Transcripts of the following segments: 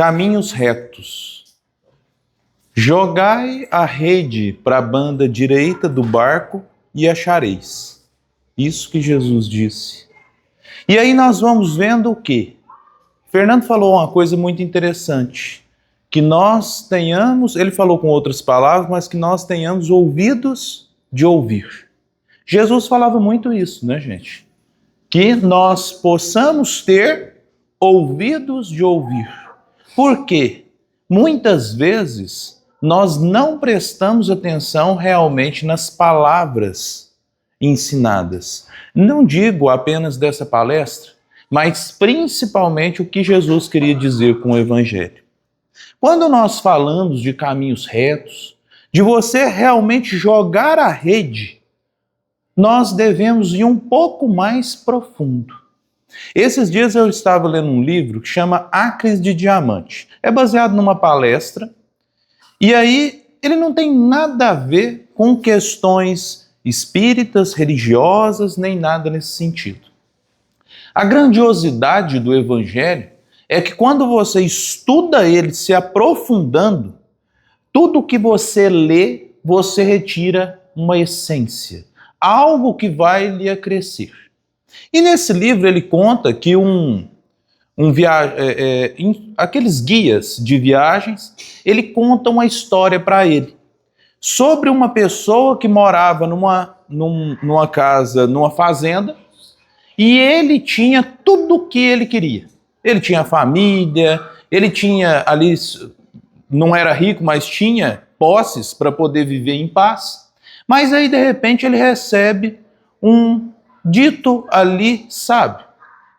caminhos retos. Jogai a rede para a banda direita do barco e achareis. Isso que Jesus disse. E aí nós vamos vendo o quê? Fernando falou uma coisa muito interessante. Que nós tenhamos, ele falou com outras palavras, mas que nós tenhamos ouvidos de ouvir. Jesus falava muito isso, né, gente? Que nós possamos ter ouvidos de ouvir. Por quê? Muitas vezes nós não prestamos atenção realmente nas palavras ensinadas. Não digo apenas dessa palestra, mas principalmente o que Jesus queria dizer com o Evangelho. Quando nós falamos de caminhos retos, de você realmente jogar a rede, nós devemos ir um pouco mais profundo. Esses dias eu estava lendo um livro que chama Acres de Diamante. É baseado numa palestra, e aí ele não tem nada a ver com questões espíritas, religiosas, nem nada nesse sentido. A grandiosidade do Evangelho é que quando você estuda ele se aprofundando, tudo que você lê, você retira uma essência, algo que vai lhe acrescer. E nesse livro ele conta que aqueles guias de viagens, ele conta uma história para ele sobre uma pessoa que morava numa casa, numa fazenda, e ele tinha tudo o que ele queria. Ele tinha família, ele tinha ali, não era rico, mas tinha posses para poder viver em paz. Mas aí, de repente, ele recebe um dito ali sábio,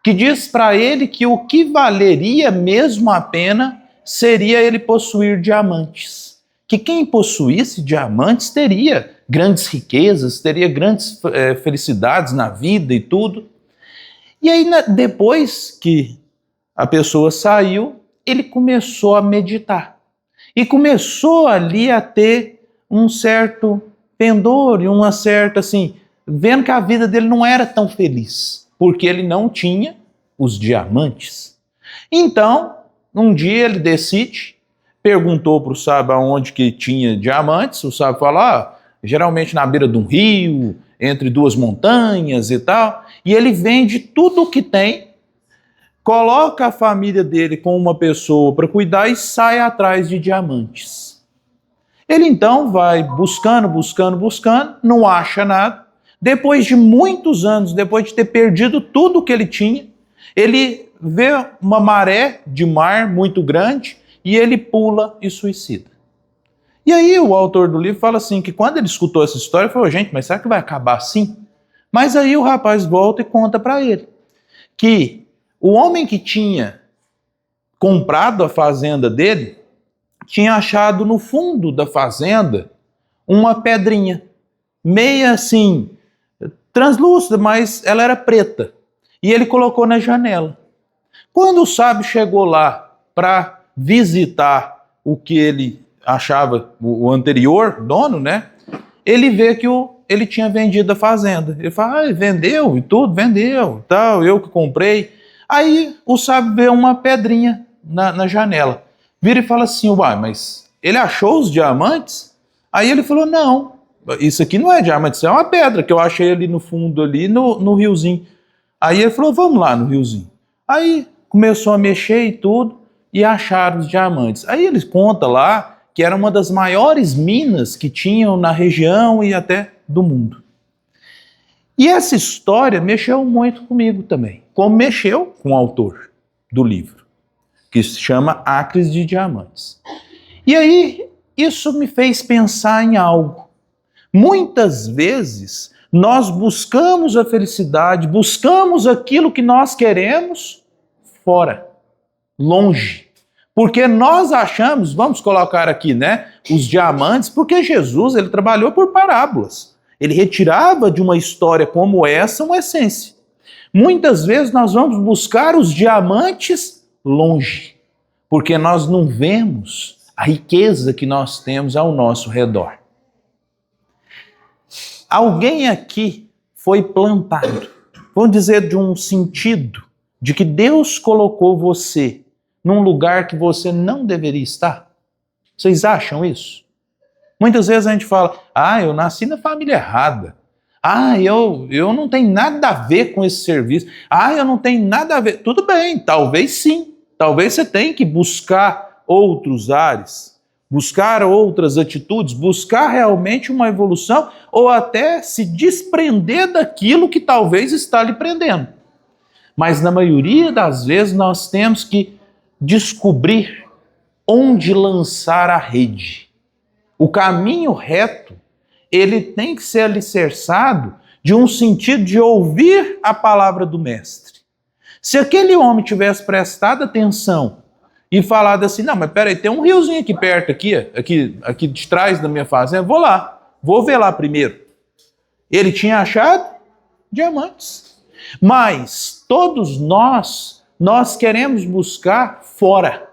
que diz para ele que o que valeria mesmo a pena seria ele possuir diamantes. Que quem possuísse diamantes teria grandes riquezas, teria grandes felicidades na vida e tudo. E aí, depois que a pessoa saiu, ele começou a meditar. E começou ali a ter um certo pendor e uma certa, assim, vendo que a vida dele não era tão feliz, porque ele não tinha os diamantes. Então, um dia ele decide, perguntou para o sábio aonde que tinha diamantes, o sábio falou, geralmente na beira de um rio, entre duas montanhas e tal, e ele vende tudo o que tem, coloca a família dele com uma pessoa para cuidar e sai atrás de diamantes. Ele então vai buscando, não acha nada. Depois de muitos anos, depois de ter perdido tudo que ele tinha, ele vê uma maré de mar muito grande e ele pula e suicida. E aí o autor do livro fala assim, que quando ele escutou essa história, ele falou, gente, mas será que vai acabar assim? Mas aí o rapaz volta e conta para ele que o homem que tinha comprado a fazenda dele tinha achado no fundo da fazenda uma pedrinha, meia assim, translúcida, mas ela era preta. E ele colocou na janela. Quando o sábio chegou lá para visitar o que ele achava, o anterior dono, né? Ele vê que ele tinha vendido a fazenda. Ele fala, vendeu e tudo, vendeu, tal, eu que comprei. Aí o sábio vê uma pedrinha na janela. Vira e fala assim, uai, mas ele achou os diamantes? Aí ele falou, não, isso aqui não é diamante, isso é uma pedra que eu achei ali no fundo, ali no riozinho. Aí ele falou, vamos lá no riozinho. Aí começou a mexer e tudo, e acharam os diamantes. Aí eles contam lá que era uma das maiores minas que tinham na região e até do mundo. E essa história mexeu muito comigo também, como mexeu com o autor do livro, que se chama Acres de Diamantes. E aí, isso me fez pensar em algo. Muitas vezes, nós buscamos a felicidade, buscamos aquilo que nós queremos fora, longe. Porque nós achamos, vamos colocar aqui, né, os diamantes, porque Jesus, ele trabalhou por parábolas. Ele retirava de uma história como essa uma essência. Muitas vezes nós vamos buscar os diamantes longe, porque nós não vemos a riqueza que nós temos ao nosso redor. Alguém aqui foi plantado, vamos dizer, de um sentido de que Deus colocou você num lugar que você não deveria estar? Vocês acham isso? Muitas vezes a gente fala, eu nasci na família errada. Eu não tenho nada a ver com esse serviço. Eu não tenho nada a ver. Tudo bem, talvez sim. Talvez você tenha que buscar outros ares, buscar outras atitudes, buscar realmente uma evolução ou até se desprender daquilo que talvez está lhe prendendo. Mas na maioria das vezes nós temos que descobrir onde lançar a rede. O caminho reto, ele tem que ser alicerçado de um sentido de ouvir a palavra do mestre. Se aquele homem tivesse prestado atenção e falado assim, não, mas peraí, tem um riozinho aqui perto, aqui de trás da minha fazenda, vou lá, vou ver lá primeiro. Ele tinha achado diamantes. Mas todos nós queremos buscar fora.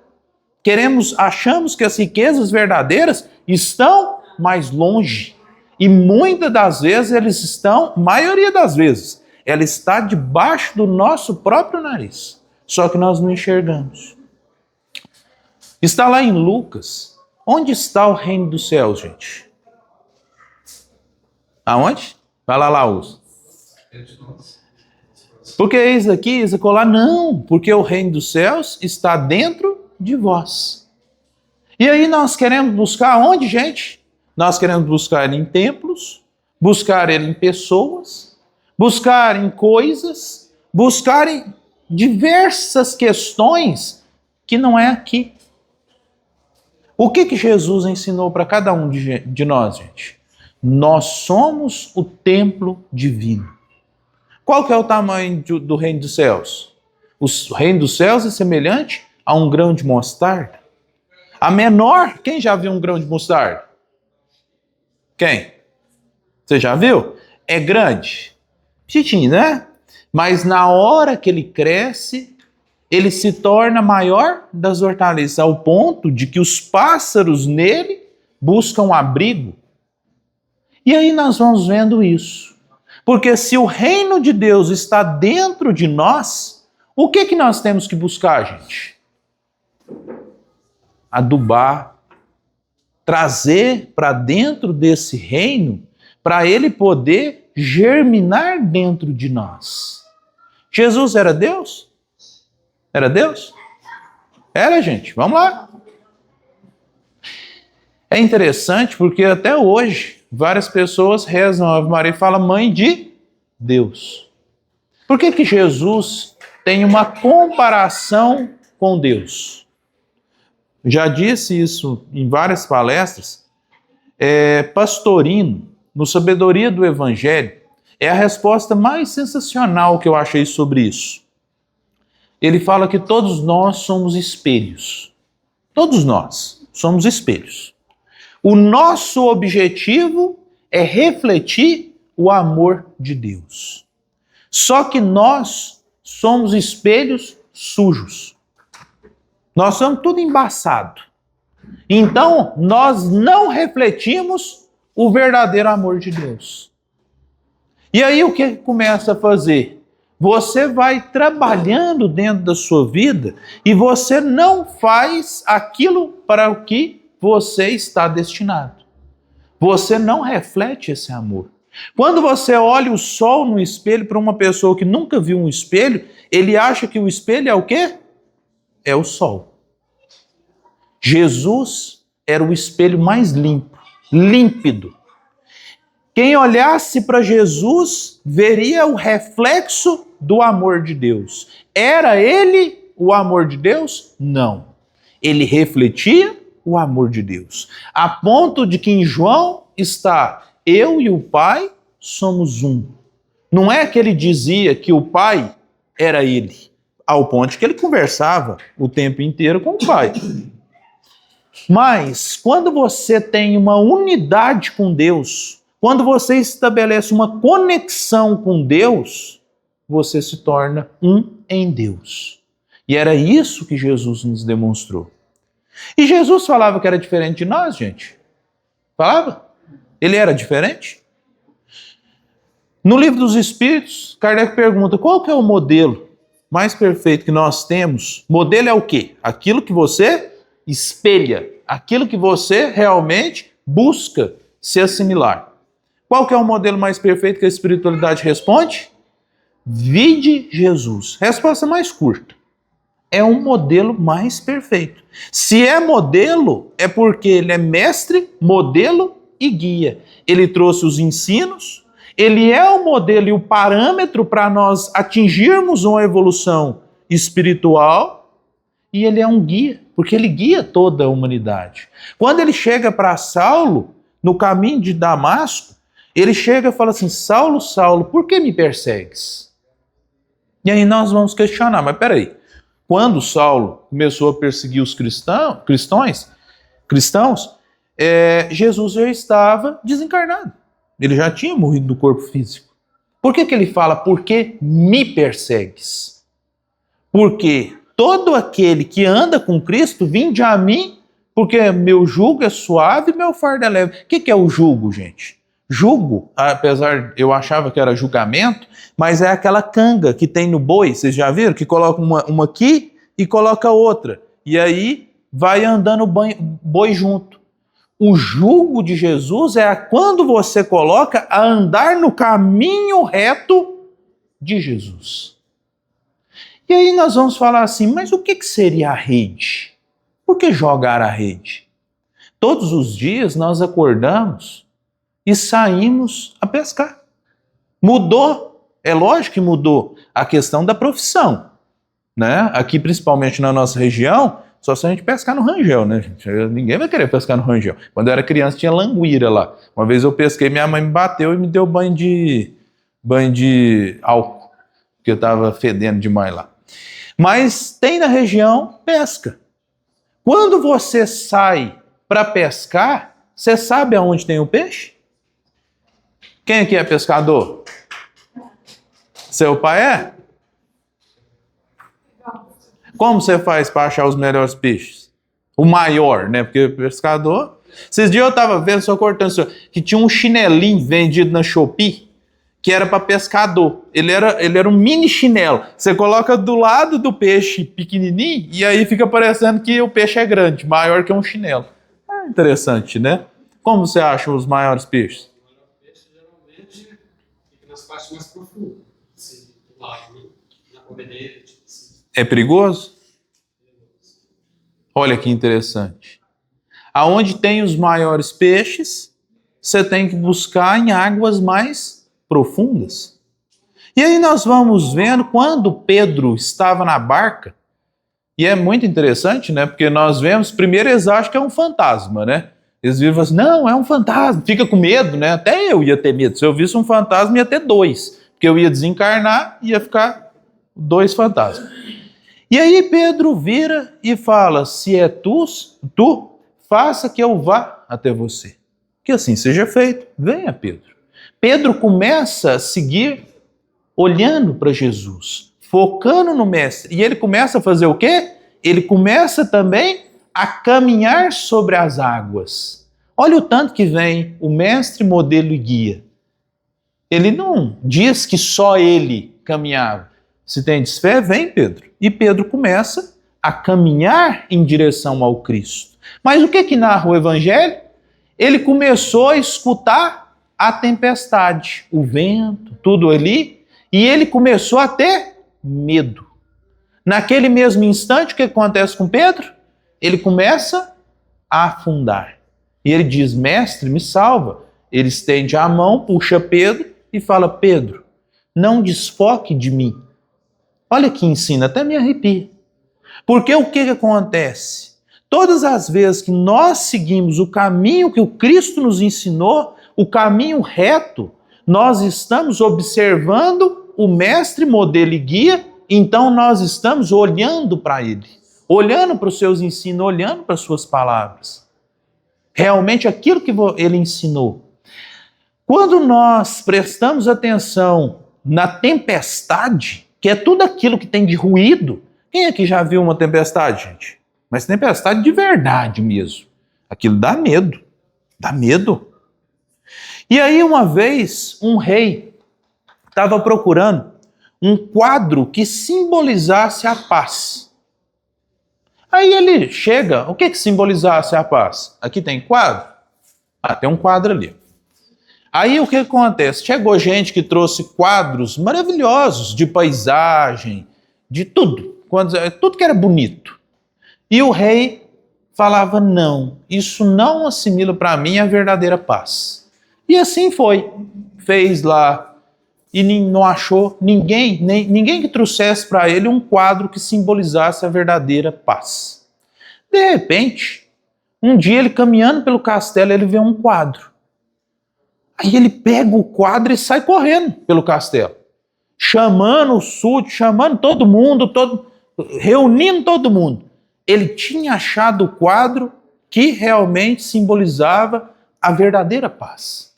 Achamos que as riquezas verdadeiras estão mais longe. E muitas das vezes maioria das vezes, ela está debaixo do nosso próprio nariz. Só que nós não enxergamos. Está lá em Lucas. Onde está o reino dos céus, gente? Aonde? Vai lá, Laús. Porque eis aqui, eis acolá. Não, porque o reino dos céus está dentro de vós. E aí nós queremos buscar onde, gente? Nós queremos buscar ele em templos, buscar ele em pessoas, buscar em coisas, buscar em diversas questões que não é aqui. O que Jesus ensinou para cada um de nós, gente? Nós somos o templo divino. Qual que é o tamanho do reino dos céus? O reino dos céus é semelhante a um grão de mostarda. A menor, quem já viu um grão de mostarda? Quem? Você já viu? É grande. Pequenininho, né? Mas na hora que ele cresce, ele se torna maior das hortaliças, ao ponto de que os pássaros nele buscam abrigo. E aí nós vamos vendo isso. Porque se o reino de Deus está dentro de nós, o que nós temos que buscar, gente? Adubar, trazer para dentro desse reino, para ele poder germinar dentro de nós. Jesus era Deus? Era Deus? Era, gente. Vamos lá. É interessante porque até hoje várias pessoas rezam a Ave Maria e falam Mãe de Deus. Por que Jesus tem uma comparação com Deus? Já disse isso em várias palestras. Pastorino, no Sabedoria do Evangelho, é a resposta mais sensacional que eu achei sobre isso. Ele fala que todos nós somos espelhos. Todos nós somos espelhos. O nosso objetivo é refletir o amor de Deus. Só que nós somos espelhos sujos. Nós somos tudo embaçado. Então, nós não refletimos o verdadeiro amor de Deus. E aí, o que começa a fazer? Você vai trabalhando dentro da sua vida e você não faz aquilo para o que você está destinado. Você não reflete esse amor. Quando você olha o sol no espelho para uma pessoa que nunca viu um espelho, ele acha que o espelho é o quê? É o sol. Jesus era o espelho mais limpo, límpido. Quem olhasse para Jesus veria o reflexo do amor de Deus. Era ele o amor de Deus? Não. Ele refletia o amor de Deus. A ponto de que em João está, eu e o Pai somos um. Não é que ele dizia que o Pai era ele, ao ponto de que ele conversava o tempo inteiro com o Pai. Mas quando você tem uma unidade com Deus, quando você estabelece uma conexão com Deus, você se torna um em Deus. E era isso que Jesus nos demonstrou. E Jesus falava que era diferente de nós, gente? Falava? Ele era diferente? No Livro dos Espíritos, Kardec pergunta, qual que é o modelo mais perfeito que nós temos, modelo é o quê? Aquilo que você espelha, aquilo que você realmente busca se assimilar. Qual que é o modelo mais perfeito que a espiritualidade responde? Vide Jesus. Resposta mais curta. É um modelo mais perfeito. Se é modelo, é porque ele é mestre, modelo e guia. Ele trouxe os ensinos, ele é o modelo e o parâmetro para nós atingirmos uma evolução espiritual, e ele é um guia, porque ele guia toda a humanidade. Quando ele chega para Saulo, no caminho de Damasco, ele chega e fala assim: Saulo, Saulo, por que me persegues? E aí nós vamos questionar, mas peraí, quando Saulo começou a perseguir os cristãos, Jesus já estava desencarnado. Ele já tinha morrido do corpo físico. Por que ele fala, por que me persegues? Porque todo aquele que anda com Cristo, vinde a mim, porque meu jugo é suave e meu fardo é leve. O que é o jugo, gente? Jugo, apesar, eu achava que era julgamento, mas é aquela canga que tem no boi, vocês já viram? Que coloca uma aqui e coloca outra. E aí vai andando o boi junto. O jugo de Jesus é quando você coloca a andar no caminho reto de Jesus. E aí nós vamos falar assim, mas o que seria a rede? Por que jogar a rede? Todos os dias nós acordamos e saímos a pescar. Mudou, é lógico que mudou a questão da profissão, né? Aqui, principalmente na nossa região, só se a gente pescar no Rangel, né, gente? Ninguém vai querer pescar no Rangel. Quando eu era criança tinha languira lá. Uma vez eu pesquei, minha mãe me bateu e me deu banho de álcool, porque eu estava fedendo demais lá. Mas tem na região pesca. Quando você sai para pescar, você sabe aonde tem o peixe? Quem aqui é pescador? Seu pai é? Como você faz para achar os melhores peixes? O maior, né? Porque pescador... Esses dias eu estava vendo, só cortando, que tinha um chinelinho vendido na Shopee, que era para pescador. Ele era um mini chinelo. Você coloca do lado do peixe pequenininho e aí fica parecendo que o peixe é grande, maior que um chinelo. É interessante, né? Como você acha os maiores peixes? O peixe geralmente fica nas partes mais profundas, assim, do lago, na corredeira. É perigoso? Olha que interessante. Aonde tem os maiores peixes, você tem que buscar em águas mais profundas. E aí nós vamos vendo quando Pedro estava na barca, e é muito interessante, né? Porque nós vemos, primeiro eles acham que é um fantasma, né? Eles viram assim, não, é um fantasma, fica com medo, né? Até eu ia ter medo. Se eu visse um fantasma, ia ter dois, porque eu ia desencarnar e ia ficar dois fantasmas. E aí Pedro vira e fala, se é tu, faça que eu vá até você. Que assim seja feito. Venha, Pedro. Pedro começa a seguir olhando para Jesus, focando no mestre. E ele começa a fazer o quê? Ele começa também a caminhar sobre as águas. Olha o tanto que vem o mestre, modelo e guia. Ele não diz que só ele caminhava. Se tem fé, vem Pedro. E Pedro começa a caminhar em direção ao Cristo. Mas o que narra o Evangelho? Ele começou a escutar a tempestade, o vento, tudo ali, e ele começou a ter medo. Naquele mesmo instante, o que acontece com Pedro? Ele começa a afundar. E ele diz, mestre, me salva. Ele estende a mão, puxa Pedro e fala, Pedro, não desfoque de mim. Olha que ensino, até me arrepia. Porque o que acontece? Todas as vezes que nós seguimos o caminho que o Cristo nos ensinou, o caminho reto, nós estamos observando o mestre, modelo e guia, então nós estamos olhando para ele, olhando para os seus ensinos, olhando para as suas palavras. Realmente aquilo que ele ensinou. Quando nós prestamos atenção na tempestade, que é tudo aquilo que tem de ruído. Quem aqui já viu uma tempestade, gente? Mas tempestade de verdade mesmo. Aquilo dá medo. Dá medo. E aí uma vez um rei estava procurando um quadro que simbolizasse a paz. Aí ele chega, o que simbolizasse a paz? Aqui tem quadro? Ah, tem um quadro ali. Aí o que acontece? Chegou gente que trouxe quadros maravilhosos de paisagem, de tudo, tudo que era bonito. E o rei falava, não, isso não assimila para mim a verdadeira paz. E assim foi, fez lá, e não achou ninguém que trouxesse para ele um quadro que simbolizasse a verdadeira paz. De repente, um dia ele caminhando pelo castelo, ele vê um quadro. Aí ele pega o quadro e sai correndo pelo castelo, chamando o súdito, chamando todo mundo, reunindo todo mundo. Ele tinha achado o quadro que realmente simbolizava a verdadeira paz.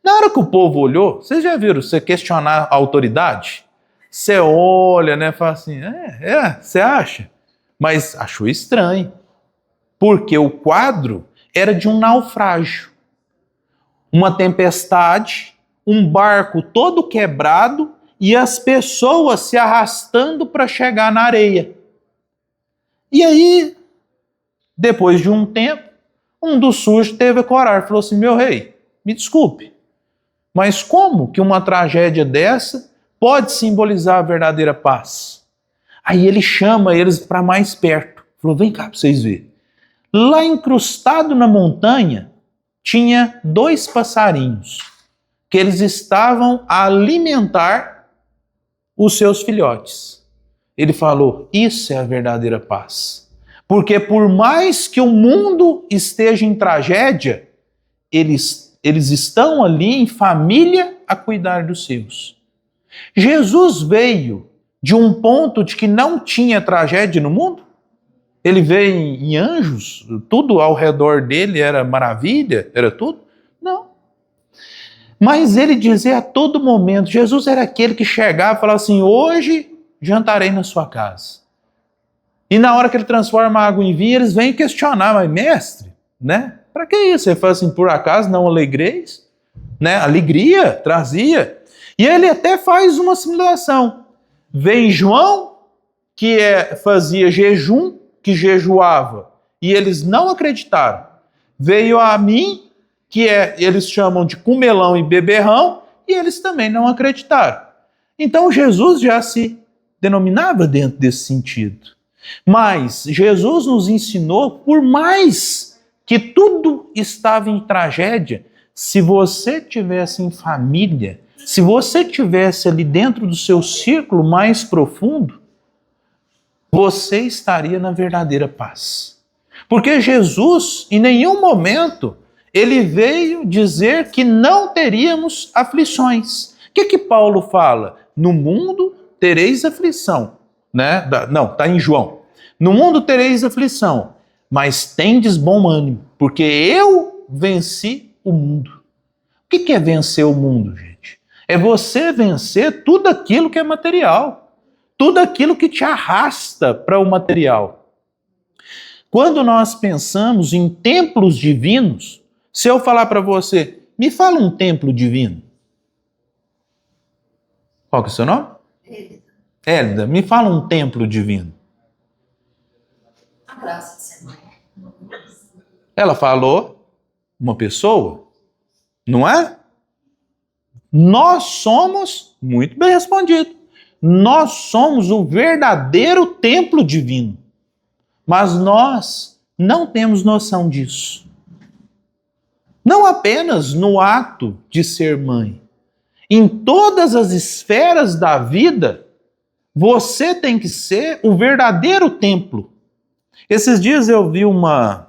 Na hora que o povo olhou, vocês já viram você questionar a autoridade? Você olha, né, fala assim, você acha? Mas achou estranho, porque o quadro era de um naufrágio. Uma tempestade, um barco todo quebrado e as pessoas se arrastando para chegar na areia. E aí, depois de um tempo, um dos súditos teve a coragem, falou assim, meu rei, me desculpe, mas como que uma tragédia dessa pode simbolizar a verdadeira paz? Aí ele chama eles para mais perto, falou, vem cá para vocês verem. Lá encrustado na montanha, tinha 2 passarinhos que eles estavam a alimentar os seus filhotes. Ele falou, isso é a verdadeira paz. Porque por mais que o mundo esteja em tragédia, eles estão ali em família a cuidar dos seus. Jesus veio de um ponto de que não tinha tragédia no mundo. Ele veio em anjos, tudo ao redor dele era maravilha, era tudo? Não. Mas ele dizia a todo momento, Jesus era aquele que chegava e falava assim, hoje jantarei na sua casa. E na hora que ele transforma a água em vinho, eles vêm questionar, mas mestre, né? Para que isso? Ele fala assim, por acaso não alegreis? Né? Alegria, trazia. E ele até faz uma simulação. Vem João, que fazia jejum, que jejuava, e eles não acreditaram. Veio a mim, que eles chamam de comelão e beberrão, e eles também não acreditaram. Então Jesus já se denominava dentro desse sentido. Mas Jesus nos ensinou, por mais que tudo estava em tragédia, se você tivesse em família, se você tivesse ali dentro do seu círculo mais profundo, você estaria na verdadeira paz. Porque Jesus, em nenhum momento, ele veio dizer que não teríamos aflições. O que Paulo fala? No mundo tereis aflição. Né? Não, está em João. No mundo tereis aflição, mas tendes bom ânimo, porque eu venci o mundo. O que é vencer o mundo, gente? É você vencer tudo aquilo que é material. Tudo aquilo que te arrasta para o material. Quando nós pensamos em templos divinos, se eu falar para você, me fala um templo divino. Qual que é o seu nome? Hélida, me fala um templo divino. A graça de ser mãe. Ela falou uma pessoa, não é? Nós somos, muito bem respondido, nós somos o verdadeiro templo divino. Mas nós não temos noção disso. Não apenas no ato de ser mãe. Em todas as esferas da vida, você tem que ser o verdadeiro templo. Esses dias eu vi uma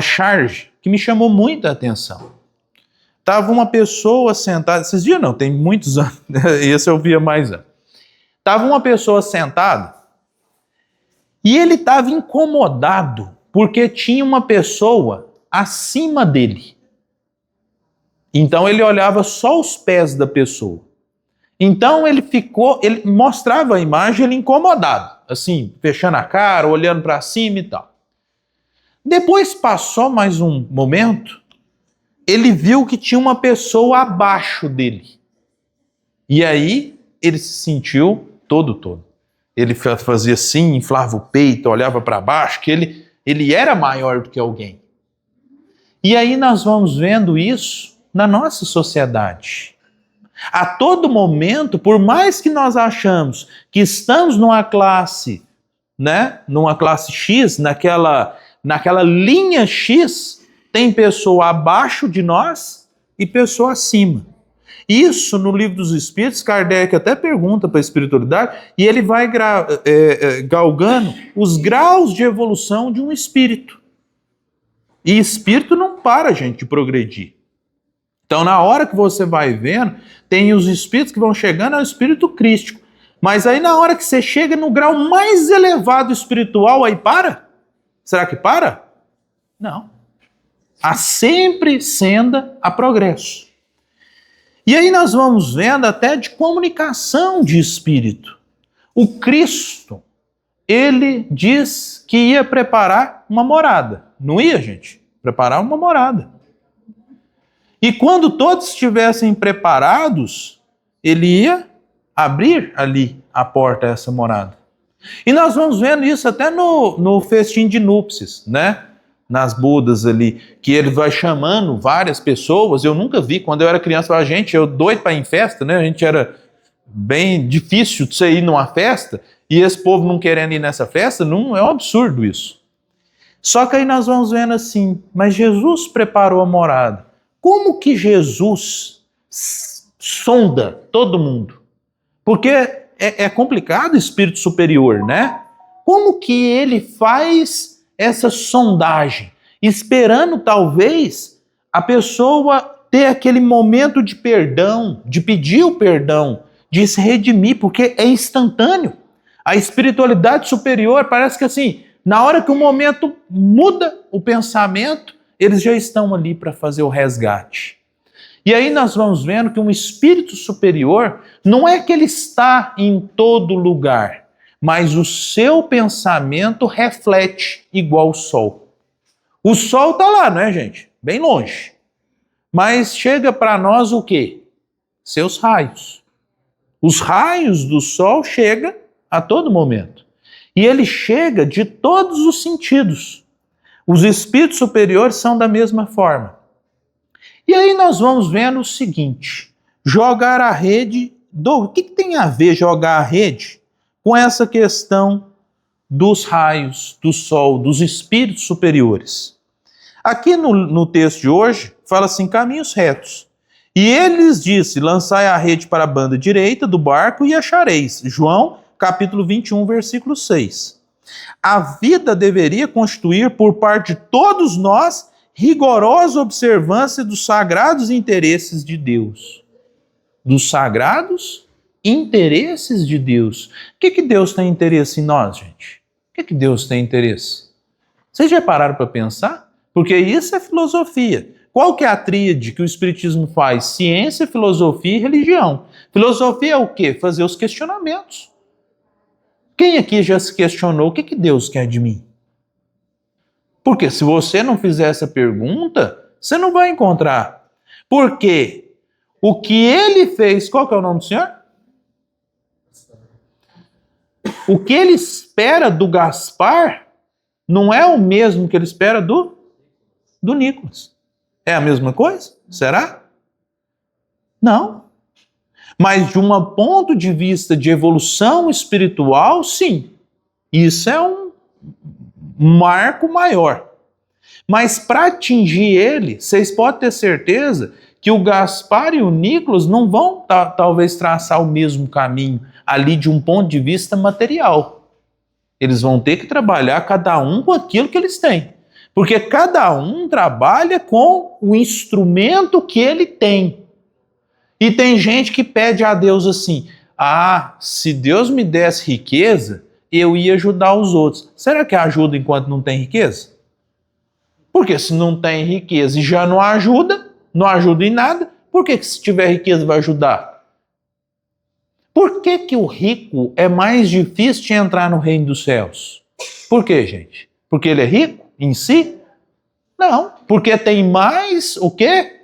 charge que me chamou muita atenção. Estava uma pessoa sentada, esses dias não, tem muitos anos, esse eu via mais anos. Estava uma pessoa sentada e ele estava incomodado porque tinha uma pessoa acima dele. Então ele olhava só os pés da pessoa. Então ele mostrava a imagem, ele incomodado, assim, fechando a cara, olhando para cima e tal. Depois passou mais um momento, ele viu que tinha uma pessoa abaixo dele. E aí ele se sentiu todo. Ele fazia assim, inflava o peito, olhava para baixo, que ele era maior do que alguém. E aí nós vamos vendo isso na nossa sociedade. A todo momento, por mais que nós achamos que estamos numa classe, né, numa classe X, naquela linha X, tem pessoa abaixo de nós e pessoa acima. Isso, no Livro dos Espíritos, Kardec até pergunta para a espiritualidade, e ele vai galgando os graus de evolução de um espírito. E espírito não para, gente, de progredir. Então, na hora que você vai vendo, tem os espíritos que vão chegando ao espírito crístico. Mas aí, na hora que você chega no grau mais elevado espiritual, aí para? Será que para? Não. Há sempre senda a progresso. E aí nós vamos vendo até de comunicação de espírito. O Cristo, ele diz que ia preparar uma morada. Não ia, gente? Preparar uma morada. E quando todos estivessem preparados, ele ia abrir ali a porta a essa morada. E nós vamos vendo isso até no festim de núpcias, né? Nas bodas ali, que ele vai chamando várias pessoas. Eu nunca vi, quando eu era criança, a gente, eu doido para ir em festa, né? A gente era bem difícil de você ir numa festa, e esse povo não querendo ir nessa festa, não é um absurdo isso. Só que aí nós vamos vendo assim, mas Jesus preparou a morada. Como que Jesus sonda todo mundo? Porque é complicado o espírito superior, né? Como que ele faz essa sondagem, esperando talvez a pessoa ter aquele momento de perdão, de pedir o perdão, de se redimir, porque é instantâneo. A espiritualidade superior parece que assim, na hora que o momento muda o pensamento, eles já estão ali para fazer o resgate. E aí nós vamos vendo que um espírito superior não é que ele está em todo lugar, mas o seu pensamento reflete igual o sol. O sol está lá, não é, gente? Bem longe. Mas chega para nós o quê? Seus raios. Os raios do sol chegam a todo momento. E ele chega de todos os sentidos. Os espíritos superiores são da mesma forma. E aí nós vamos vendo o seguinte, jogar a rede, o que tem a ver jogar a rede com essa questão dos raios, do sol, dos espíritos superiores? Aqui no texto de hoje, fala assim, caminhos retos. E ele lhes disse, lançai a rede para a banda direita do barco e achareis. João, capítulo 21, versículo 6. A vida deveria constituir por parte de todos nós rigorosa observância dos sagrados interesses de Deus. Dos sagrados interesses de Deus. O que Deus tem interesse em nós, gente? O que Deus tem interesse? Vocês já pararam para pensar? Porque isso é filosofia. Qual que é a tríade que o Espiritismo faz? Ciência, filosofia e religião. Filosofia é o quê? Fazer os questionamentos. Quem aqui já se questionou o que Deus quer de mim? Porque se você não fizer essa pergunta, você não vai encontrar. Porque o que ele fez, qual que é o nome do senhor? O que ele espera do Gaspar não é o mesmo que ele espera do Nicolas. É a mesma coisa? Será? Não. Mas de um ponto de vista de evolução espiritual, sim. Isso é um marco maior. Mas para atingir ele, vocês podem ter certeza que o Gaspar e o Nicolas não vão talvez traçar o mesmo caminho ali de um ponto de vista material. Eles vão ter que trabalhar cada um com aquilo que eles têm. Porque cada um trabalha com o instrumento que ele tem. E tem gente que pede a Deus assim, se Deus me desse riqueza, eu ia ajudar os outros. Será que ajuda enquanto não tem riqueza? Porque se não tem riqueza e já não ajuda em nada, por que se tiver riqueza vai ajudar? Por que o rico é mais difícil de entrar no reino dos céus? Por quê, gente? Porque ele é rico em si? Não, porque tem mais o quê?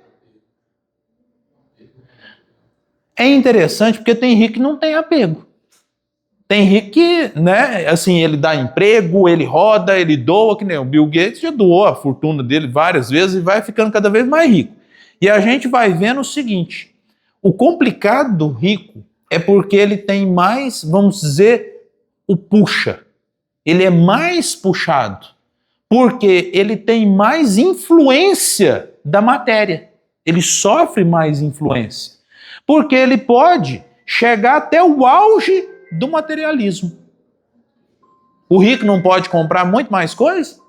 É interessante porque tem rico que não tem apego. Tem rico que, né, assim, ele dá emprego, ele roda, ele doa, que nem o Bill Gates já doou a fortuna dele várias vezes e vai ficando cada vez mais rico. E a gente vai vendo o seguinte, o complicado do rico é porque ele tem mais, vamos dizer, o puxa. Ele é mais puxado, porque ele tem mais influência da matéria. Ele sofre mais influência, porque ele pode chegar até o auge do materialismo. O rico não pode comprar muito mais coisas?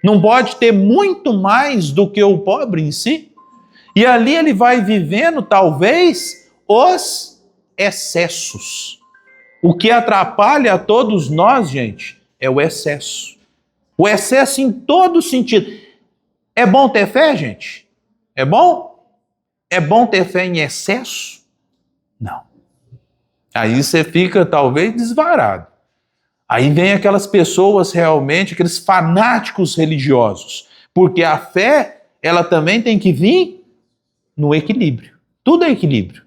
Não pode ter muito mais do que o pobre em si? E ali ele vai vivendo, talvez, os excessos. O que atrapalha a todos nós, gente, é o excesso. O excesso em todo sentido. É bom ter fé, gente? É bom? É bom ter fé em excesso? Não. Aí você fica, talvez, desvarado. Aí vem aquelas pessoas realmente, aqueles fanáticos religiosos. Porque a fé, ela também tem que vir no equilíbrio. Tudo é equilíbrio.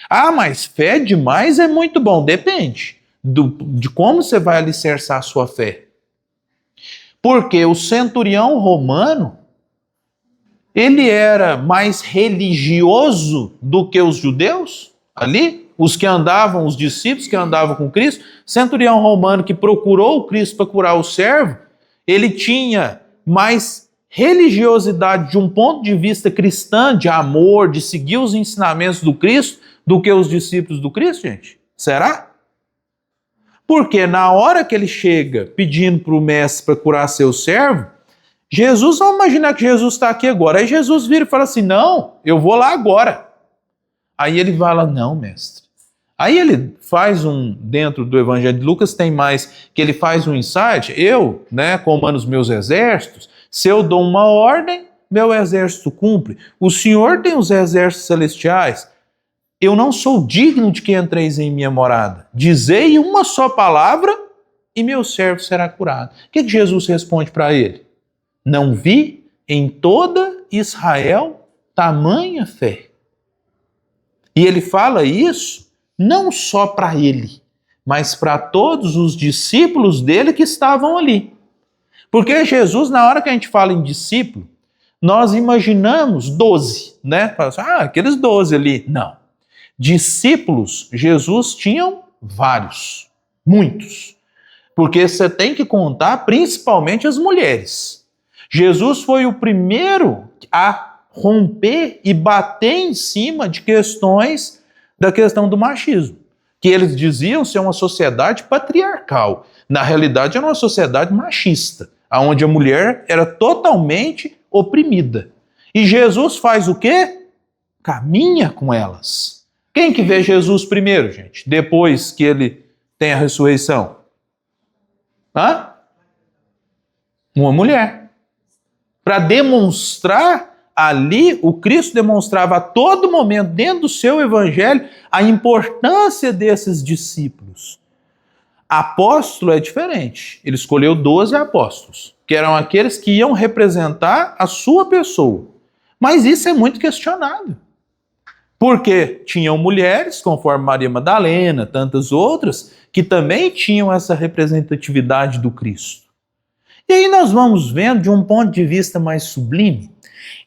Ah, mas fé demais é muito bom. Depende de como você vai alicerçar a sua fé. Porque o centurião romano, ele era mais religioso do que os judeus ali, os que andavam, os discípulos que andavam com Cristo. Centurião romano que procurou o Cristo para curar o servo, ele tinha mais religiosidade de um ponto de vista cristão, de amor, de seguir os ensinamentos do Cristo, do que os discípulos do Cristo, gente? Será? Porque na hora que ele chega pedindo para o mestre para curar seu servo, Jesus, vamos imaginar que Jesus está aqui agora. Aí Jesus vira e fala assim, não, eu vou lá agora. Aí ele fala, não, mestre. Aí ele faz dentro do Evangelho de Lucas tem mais, que ele faz um insight, eu, né, comando os meus exércitos, se eu dou uma ordem, meu exército cumpre. O Senhor tem os exércitos celestiais. Eu não sou digno de que entreis em minha morada. Dizei uma só palavra e meu servo será curado. O que Jesus responde para ele? Não vi em toda Israel tamanha fé. E ele fala isso não só para ele, mas para todos os discípulos dele que estavam ali. Porque Jesus, na hora que a gente fala em discípulo, nós imaginamos 12, né? Aqueles 12 ali. Não. Discípulos, Jesus tinham vários, muitos. Porque você tem que contar principalmente as mulheres. Jesus foi o primeiro a romper e bater em cima de questões da questão do machismo, que eles diziam ser uma sociedade patriarcal. Na realidade, era uma sociedade machista, onde a mulher era totalmente oprimida. E Jesus faz o quê? Caminha com elas. Quem que vê Jesus primeiro, gente? Depois que ele tem a ressurreição? Hã? Uma mulher. Para demonstrar ali, o Cristo demonstrava a todo momento, dentro do seu evangelho, a importância desses discípulos. Apóstolo é diferente. Ele escolheu 12 apóstolos, que eram aqueles que iam representar a sua pessoa. Mas isso é muito questionado. Porque tinham mulheres, conforme Maria Madalena, tantas outras, que também tinham essa representatividade do Cristo. E aí nós vamos vendo, de um ponto de vista mais sublime,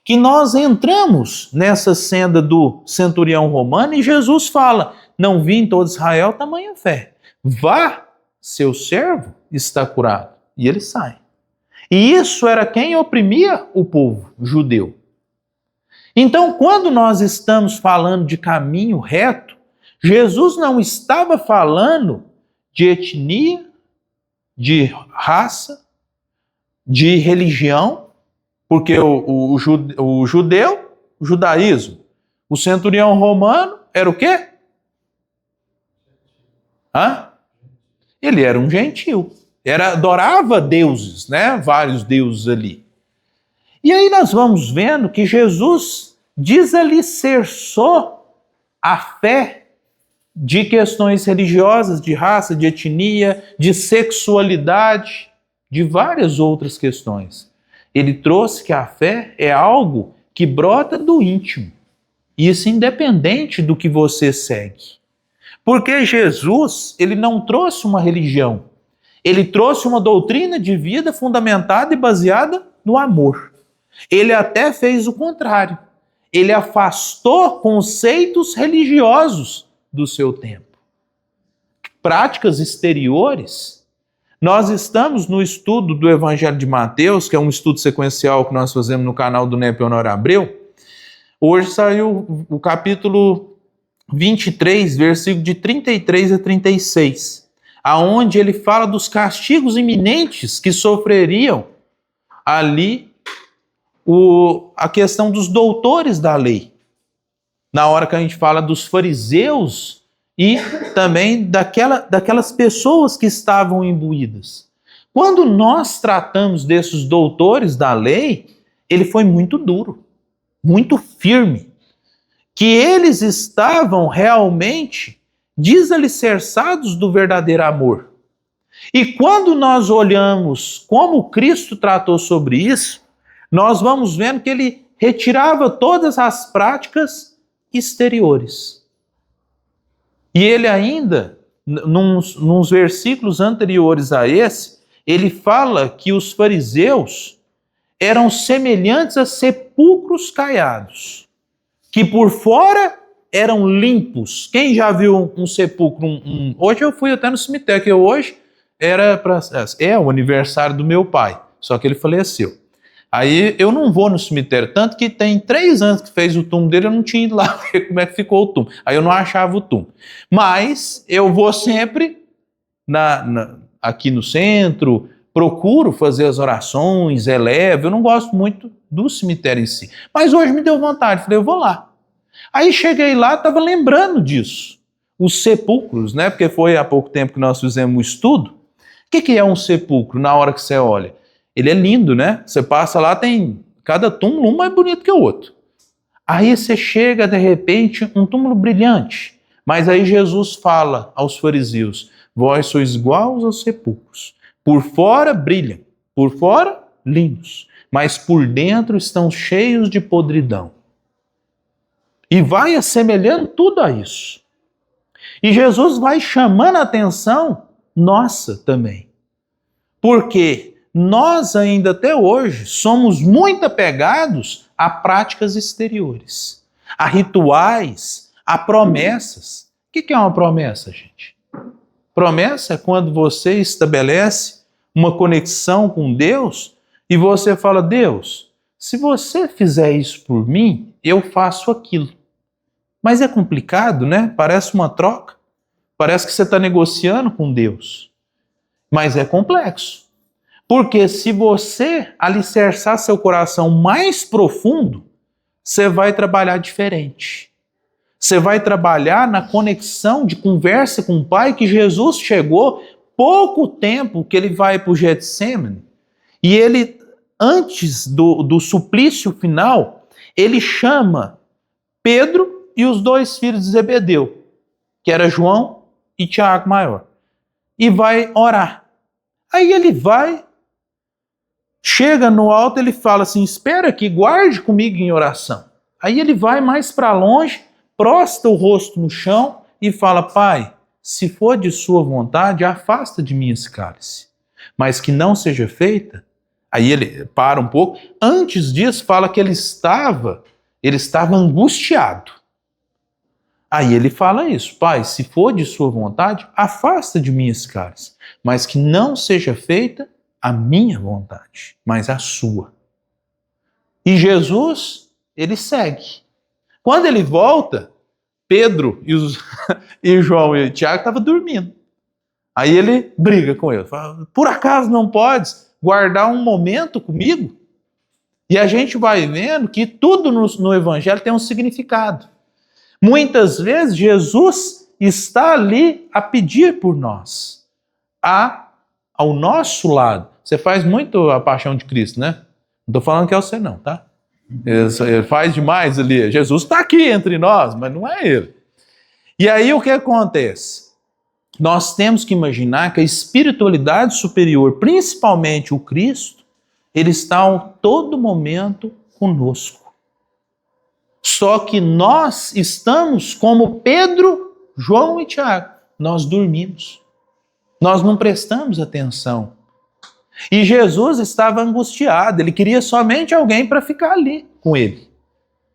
que nós entramos nessa senda do centurião romano e Jesus fala, não vi em todo Israel tamanha fé. Vá, seu servo está curado. E ele sai. E isso era quem oprimia o povo judeu. Então, quando nós estamos falando de caminho reto, Jesus não estava falando de etnia, de raça, de religião, porque o judaísmo, o centurião romano era o quê? Ele era um gentil, adorava deuses, né? Vários deuses ali. E aí nós vamos vendo que Jesus desalicerçou a fé de questões religiosas, de raça, de etnia, de sexualidade, de várias outras questões. Ele trouxe que a fé é algo que brota do íntimo. Isso independente do que você segue. Porque Jesus, ele não trouxe uma religião. Ele trouxe uma doutrina de vida fundamentada e baseada no amor. Ele até fez o contrário. Ele afastou conceitos religiosos do seu tempo. Práticas exteriores. Nós estamos no estudo do Evangelho de Mateus, que é um estudo sequencial que nós fazemos no canal do NEP Honório Abreu. Hoje saiu o capítulo 23, versículo de 33 a 36, aonde ele fala dos castigos iminentes que sofreriam ali a questão dos doutores da lei. Na hora que a gente fala dos fariseus e também daquelas pessoas que estavam imbuídas. Quando nós tratamos desses doutores da lei, ele foi muito duro, muito firme, que eles estavam realmente desalicerçados do verdadeiro amor. E quando nós olhamos como Cristo tratou sobre isso, nós vamos vendo que ele retirava todas as práticas exteriores. E ele ainda, nos versículos anteriores a esse, ele fala que os fariseus eram semelhantes a sepulcros caiados, que por fora eram limpos. Quem já viu um sepulcro? Hoje eu fui até no cemitério, que hoje é o aniversário do meu pai, só que ele faleceu. Aí eu não vou no cemitério, tanto que tem 3 anos que fez o túmulo dele, eu não tinha ido lá ver como é que ficou o túmulo. Aí eu não achava o túmulo. Mas eu vou sempre aqui no centro, procuro fazer as orações, elevo. Eu não gosto muito do cemitério em si. Mas hoje me deu vontade, falei, eu vou lá. Aí cheguei lá, estava lembrando disso. Os sepulcros, né? Porque foi há pouco tempo que nós fizemos um estudo. O que é um sepulcro na hora que você olha? Ele é lindo, né? Você passa lá, tem cada túmulo um mais bonito que o outro. Aí você chega, de repente, um túmulo brilhante. Mas aí Jesus fala aos fariseus, vós sois iguais aos sepulcros. Por fora brilham, por fora lindos, mas por dentro estão cheios de podridão. E vai assemelhando tudo a isso. E Jesus vai chamando a atenção nossa também. Porque nós ainda até hoje somos muito apegados a práticas exteriores, a rituais, a promessas. O que é uma promessa, gente? Promessa é quando você estabelece uma conexão com Deus e você fala, Deus, se você fizer isso por mim, eu faço aquilo. Mas é complicado, né? Parece uma troca. Parece que você está negociando com Deus. Mas é complexo. Porque se você alicerçar seu coração mais profundo, você vai trabalhar diferente. Você vai trabalhar na conexão de conversa com o Pai, que Jesus chegou pouco tempo que ele vai para o Getsemane. E ele, antes do suplício final, ele chama Pedro e os 2 filhos de Zebedeu, que era João e Tiago maior, e vai orar. Aí ele vai, chega no alto, ele fala assim, espera aqui, guarde comigo em oração. Aí ele vai mais para longe, prostra o rosto no chão e fala, Pai, se for de sua vontade, afasta de mim esse cálice, mas que não seja feita. Aí ele para um pouco, antes disso fala que ele estava angustiado. Aí ele fala isso, Pai, se for de sua vontade, afasta de mim esse cálice, mas que não seja feita a minha vontade, mas a sua. E Jesus, ele segue. Quando ele volta, Pedro e João e Tiago estavam dormindo. Aí ele briga com ele, fala, por acaso não podes guardar um momento comigo? E a gente vai vendo que tudo no Evangelho tem um significado. Muitas vezes Jesus está ali a pedir por nós, ao nosso lado. Você faz muito a paixão de Cristo, né? Não estou falando que é você não, tá? Ele faz demais ali. Jesus está aqui entre nós, mas não é ele. E aí o que acontece? Nós temos que imaginar que a espiritualidade superior, principalmente o Cristo, ele está a todo momento conosco. Só que nós estamos como Pedro, João e Tiago. Nós dormimos. Nós não prestamos atenção. E Jesus estava angustiado. Ele queria somente alguém para ficar ali com ele.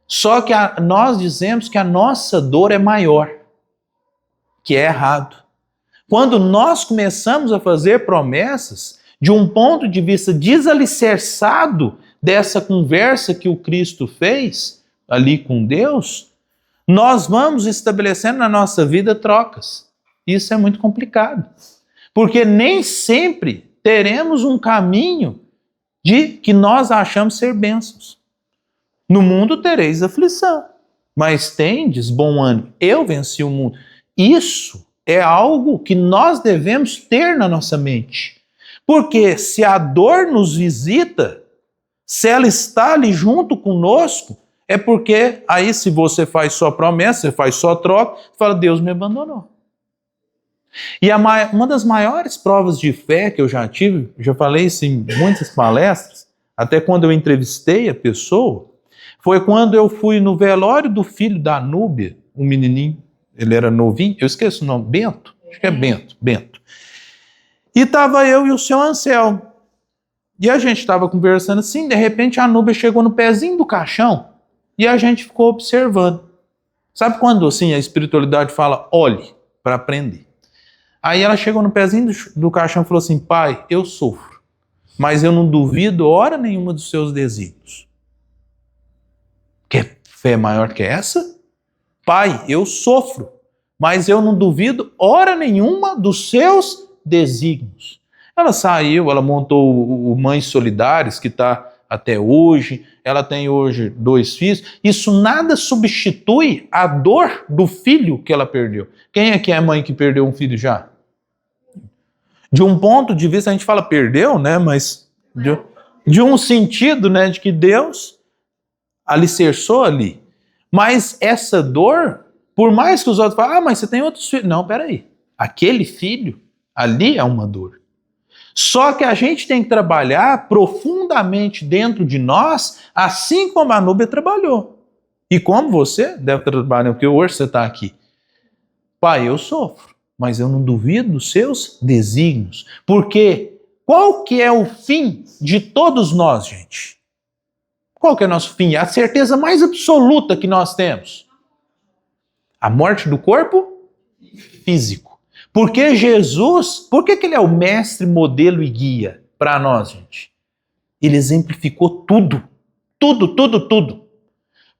Só que nós dizemos que a nossa dor é maior, que é errado. Quando nós começamos a fazer promessas de um ponto de vista desalicerçado dessa conversa que o Cristo fez ali com Deus, nós vamos estabelecendo na nossa vida trocas. Isso é muito complicado, porque nem sempre teremos um caminho de que nós achamos ser bênçãos. No mundo tereis aflição, mas tendes bom ânimo. Eu venci o mundo. Isso é algo que nós devemos ter na nossa mente. Porque se a dor nos visita, se ela está ali junto conosco, é porque aí se você faz só promessa, você faz só troca, você fala, Deus me abandonou. E uma das maiores provas de fé que eu já tive, já falei isso em muitas palestras, até quando eu entrevistei a pessoa, foi quando eu fui no velório do filho da Núbia, um menininho, ele era novinho, eu esqueço o nome, Bento? Acho que é Bento. E estava eu e o seu Anselmo. E a gente estava conversando assim, de repente a Núbia chegou no pezinho do caixão e a gente ficou observando. Sabe quando assim a espiritualidade fala, olhe para aprender? Aí ela chegou no pezinho do caixão e falou assim, pai, eu sofro, mas eu não duvido hora nenhuma dos seus desígnios. Quer fé maior que essa? Pai, eu sofro, mas eu não duvido hora nenhuma dos seus desígnios. Ela saiu, ela montou o Mães Solidárias, que está até hoje, ela tem hoje 2 filhos. Isso nada substitui a dor do filho que ela perdeu. Quem é que é mãe que perdeu um filho já? De um ponto de vista, a gente fala perdeu, né? Mas de um sentido, né? De que Deus alicerçou ali. Mas essa dor, por mais que os outros falem, mas você tem outros filhos. Não, peraí. Aquele filho, ali é uma dor. Só que a gente tem que trabalhar profundamente dentro de nós, assim como a Núbia trabalhou. E como você deve trabalhar, porque hoje você está aqui. Pai, eu sofro, mas eu não duvido dos seus desígnios. Porque qual que é o fim de todos nós, gente? Qual que é o nosso fim? A certeza mais absoluta que nós temos. A morte do corpo físico. Porque Jesus, por que ele é o mestre, modelo e guia para nós, gente? Ele exemplificou tudo. Tudo.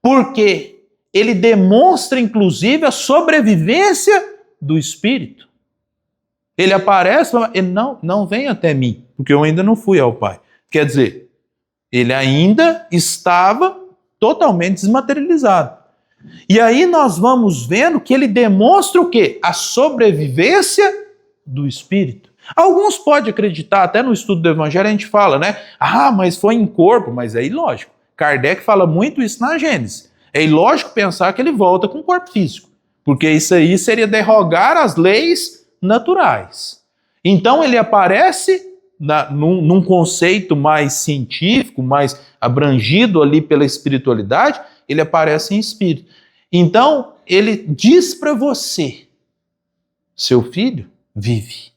Porque ele demonstra, inclusive, a sobrevivência do Espírito. Ele aparece e fala, não vem até mim, porque eu ainda não fui ao Pai. Quer dizer, ele ainda estava totalmente desmaterializado. E aí nós vamos vendo que ele demonstra o quê? A sobrevivência do Espírito. Alguns podem acreditar, até no estudo do Evangelho a gente fala, né? Ah, mas foi em corpo, mas é ilógico. Kardec fala muito isso na Gênesis. É ilógico pensar que ele volta com o corpo físico, porque isso aí seria derrogar as leis naturais. Então ele aparece num conceito mais científico, mais abrangido ali pela espiritualidade, ele aparece em espírito. Então, ele diz para você, seu filho vive.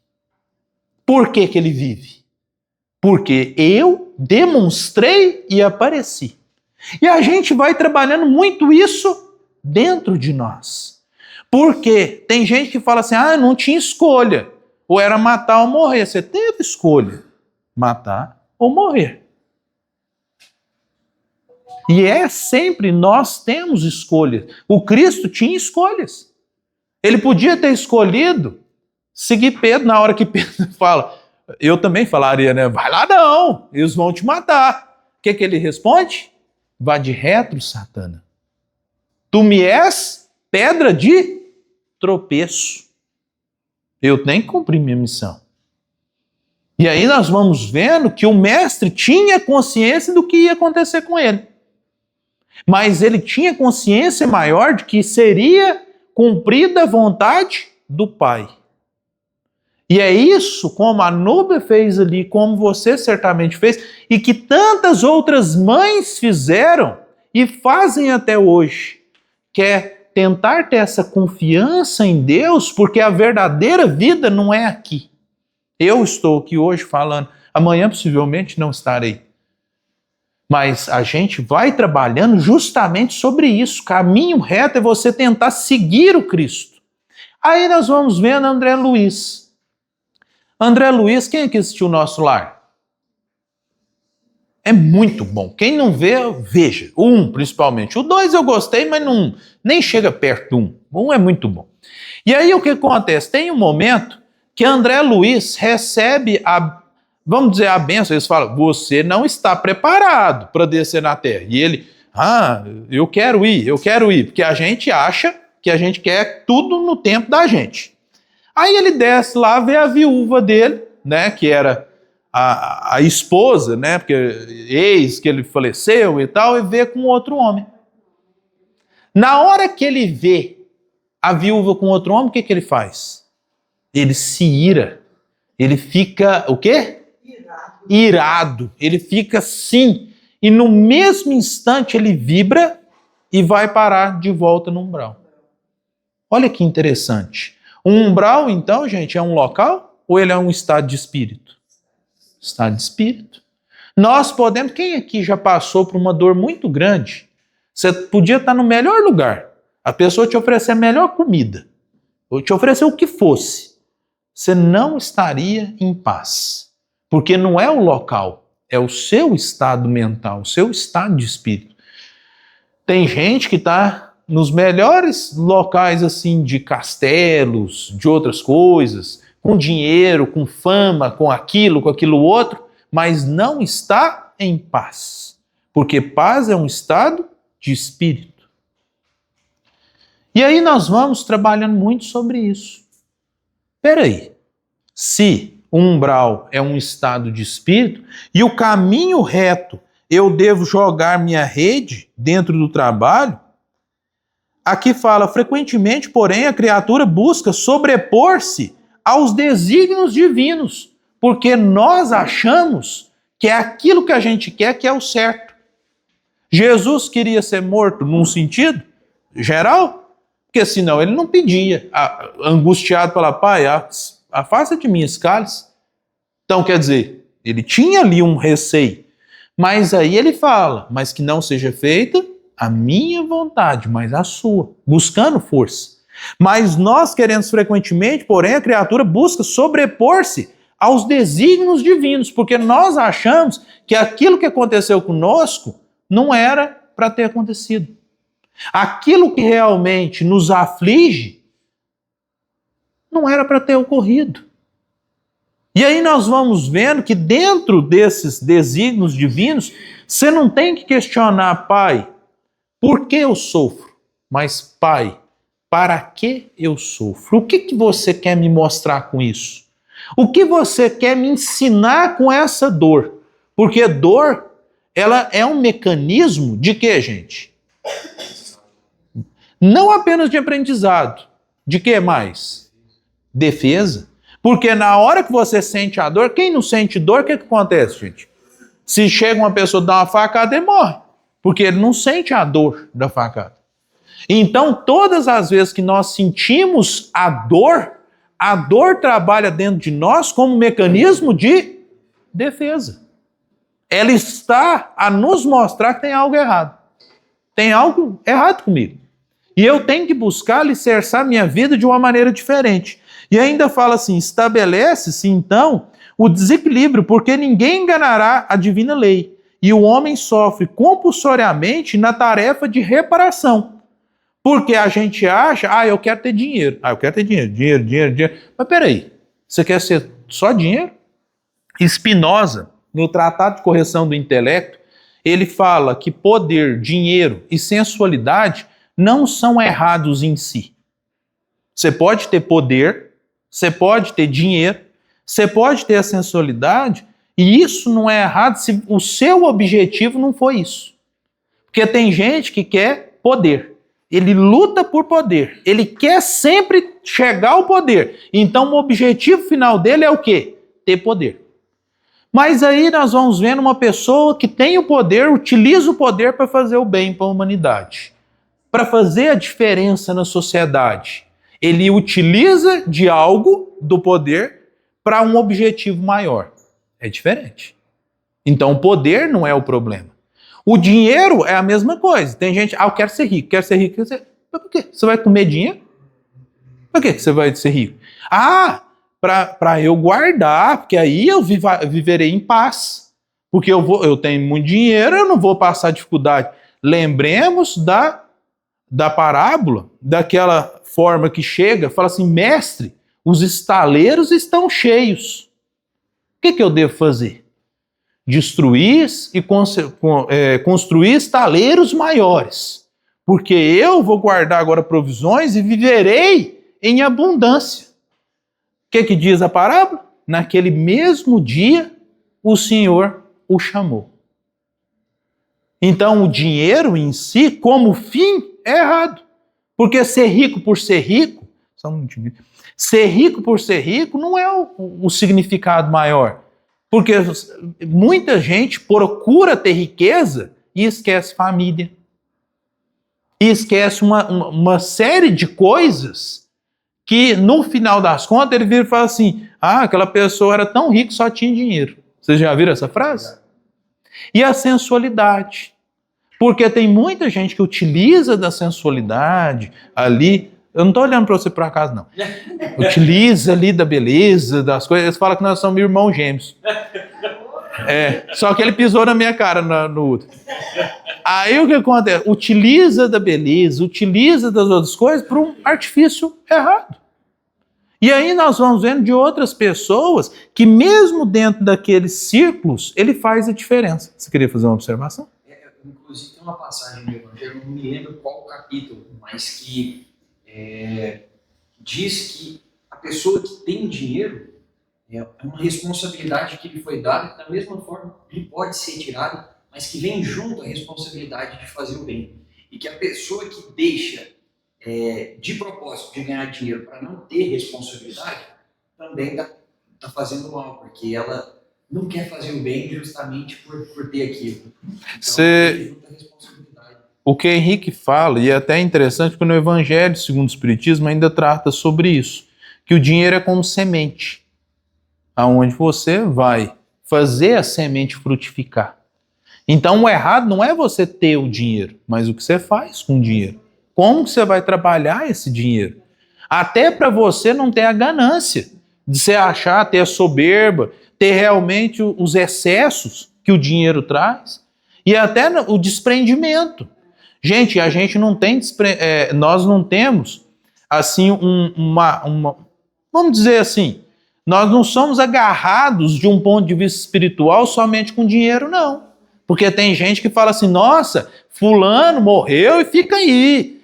Por que ele vive? Porque eu demonstrei e apareci. E a gente vai trabalhando muito isso dentro de nós. Porque tem gente que fala assim, eu não tinha escolha. Ou era matar ou morrer. Você teve escolha. Matar ou morrer. E sempre nós temos escolhas. O Cristo tinha escolhas. Ele podia ter escolhido seguir Pedro na hora que Pedro fala. Eu também falaria, né? Vai lá não, eles vão te matar. O que ele responde? Vá de retro, Satana. Tu me és pedra de tropeço. Eu tenho que cumprir minha missão. E aí nós vamos vendo que o mestre tinha consciência do que ia acontecer com ele. Mas ele tinha consciência maior de que seria cumprida a vontade do Pai. E é isso como a Núbia fez ali, como você certamente fez, e que tantas outras mães fizeram, e fazem até hoje, que é tentar ter essa confiança em Deus, porque a verdadeira vida não é aqui. Eu estou aqui hoje falando, amanhã possivelmente não estarei. Mas a gente vai trabalhando justamente sobre isso. Caminho reto é você tentar seguir o Cristo. Aí nós vamos vendo André Luiz. André Luiz, quem é que assistiu o Nosso Lar? É muito bom. Quem não vê, veja. O 1, principalmente. O 2 eu gostei, mas não, nem chega perto do 1. O 1 é muito bom. E aí o que acontece? Tem um momento que André Luiz recebe vamos dizer, a bênção. Eles falam, você não está preparado para descer na terra. E ele, eu quero ir. Porque a gente acha que a gente quer tudo no tempo da gente. Aí ele desce lá, vê a viúva dele, né, que era a esposa, né, porque ex que ele faleceu e tal, e vê com outro homem. Na hora que ele vê a viúva com outro homem, o que ele faz? Ele se ira. Ele fica, o quê? Irado. Ele fica assim. E no mesmo instante ele vibra e vai parar de volta no umbral. Olha que interessante. O umbral, então, gente, é um local ou ele é um estado de espírito? Estado de espírito. Nós podemos... Quem aqui já passou por uma dor muito grande? Você podia estar no melhor lugar. A pessoa te oferecer a melhor comida. Ou te oferecer o que fosse. Você não estaria em paz. Porque não é o local, é o seu estado mental, o seu estado de espírito. Tem gente que está nos melhores locais assim de castelos, de outras coisas, com dinheiro, com fama, com aquilo outro, mas não está em paz. Porque paz é um estado de espírito. E aí nós vamos trabalhando muito sobre isso. Peraí, se o umbral é um estado de espírito e o caminho reto eu devo jogar minha rede dentro do trabalho, aqui fala, frequentemente, porém, a criatura busca sobrepor-se aos desígnios divinos, porque nós achamos que é aquilo que a gente quer que é o certo. Jesus queria ser morto num sentido geral, porque senão ele não pedia, angustiado pela Pai, afasta de mim esse cálice. Então, quer dizer, ele tinha ali um receio, mas aí ele fala, mas que não seja feita a minha vontade, mas a sua, buscando força. Mas nós queremos frequentemente, porém, a criatura busca sobrepor-se aos desígnios divinos, porque nós achamos que aquilo que aconteceu conosco não era para ter acontecido. Aquilo que realmente nos aflige não era para ter ocorrido. E aí nós vamos vendo que dentro desses desígnios divinos, você não tem que questionar, Pai, por que eu sofro? Mas, Pai, para que eu sofro? O que você quer me mostrar com isso? O que você quer me ensinar com essa dor? Porque dor, ela é um mecanismo de quê, gente? Não apenas de aprendizado. De que mais? Defesa. Porque na hora que você sente a dor, quem não sente dor, o que acontece, gente? Se chega uma pessoa dar uma facada, ele morre. Porque ele não sente a dor da facada. Então, todas as vezes que nós sentimos a dor trabalha dentro de nós como mecanismo de defesa. Ela está a nos mostrar que tem algo errado. Tem algo errado comigo. E eu tenho que buscar alicerçar minha vida de uma maneira diferente. E ainda fala assim, estabelece-se então o desequilíbrio, porque ninguém enganará a divina lei. E o homem sofre compulsoriamente na tarefa de reparação. Porque a gente acha, eu quero ter dinheiro. Eu quero ter dinheiro. Mas peraí, você quer ser só dinheiro? Spinoza, no Tratado de Correção do Intelecto, ele fala que poder, dinheiro e sensualidade não são errados em si. Você pode ter poder, você pode ter dinheiro, você pode ter a sensualidade, e isso não é errado se o seu objetivo não for isso. Porque tem gente que quer poder. Ele luta por poder. Ele quer sempre chegar ao poder. Então o objetivo final dele é o quê? Ter poder. Mas aí nós vamos vendo uma pessoa que tem o poder, utiliza o poder para fazer o bem para a humanidade, para fazer a diferença na sociedade. Ele utiliza de algo do poder para um objetivo maior. É diferente. Então o poder não é o problema. O dinheiro é a mesma coisa. Tem gente, eu quero ser rico, quero ser rico. Quero ser... Mas por quê? Você vai comer dinheiro? Por que você vai ser rico? Para eu guardar, porque aí eu viverei em paz. Porque eu tenho muito dinheiro, eu não vou passar dificuldade. Lembremos da parábola, daquela forma que chega, fala assim, mestre, os estaleiros estão cheios. O que eu devo fazer? Destruir e construir estaleiros maiores. Porque eu vou guardar agora provisões e viverei em abundância. O que diz a parábola? Naquele mesmo dia, o Senhor o chamou. Então, o dinheiro em si, como fim, é errado. Porque ser rico por ser rico, ser rico por ser rico não é o significado maior. Porque muita gente procura ter riqueza e esquece família. E esquece uma série de coisas que, no final das contas, ele vira e fala assim, aquela pessoa era tão rica, só tinha dinheiro. Vocês já viram essa frase? E a sensualidade. Porque tem muita gente que utiliza da sensualidade ali. Eu não estou olhando para você por acaso, não. Utiliza ali da beleza, das coisas. Eles falam que nós somos irmãos gêmeos. Só que ele pisou na minha cara no outro. Aí o que acontece? Utiliza da beleza, utiliza das outras coisas para um artifício errado. E aí nós vamos vendo de outras pessoas que mesmo dentro daqueles círculos, ele faz a diferença. Você queria fazer uma observação? Inclusive tem uma passagem do Evangelho, não me lembro qual capítulo, mas que diz que a pessoa que tem dinheiro é uma responsabilidade que lhe foi dada, que da mesma forma lhe pode ser tirada, mas que vem junto a responsabilidade de fazer o bem. E que a pessoa que deixa de propósito de ganhar dinheiro para não ter responsabilidade, também está fazendo mal, porque ela não quer fazer o bem justamente por ter aquilo. Então, o que Henrique fala, e é até interessante porque no Evangelho segundo o Espiritismo ainda trata sobre isso, que o dinheiro é como semente, aonde você vai fazer a semente frutificar. Então o errado não é você ter o dinheiro, mas o que você faz com o dinheiro. Como você vai trabalhar esse dinheiro? Até para você não ter a ganância de você achar, ter a soberba, ter realmente os excessos que o dinheiro traz e até o desprendimento. Gente, a gente não tem, nós não temos assim vamos dizer assim, nós não somos agarrados de um ponto de vista espiritual somente com dinheiro, não. Porque tem gente que fala assim, nossa, fulano morreu e fica aí,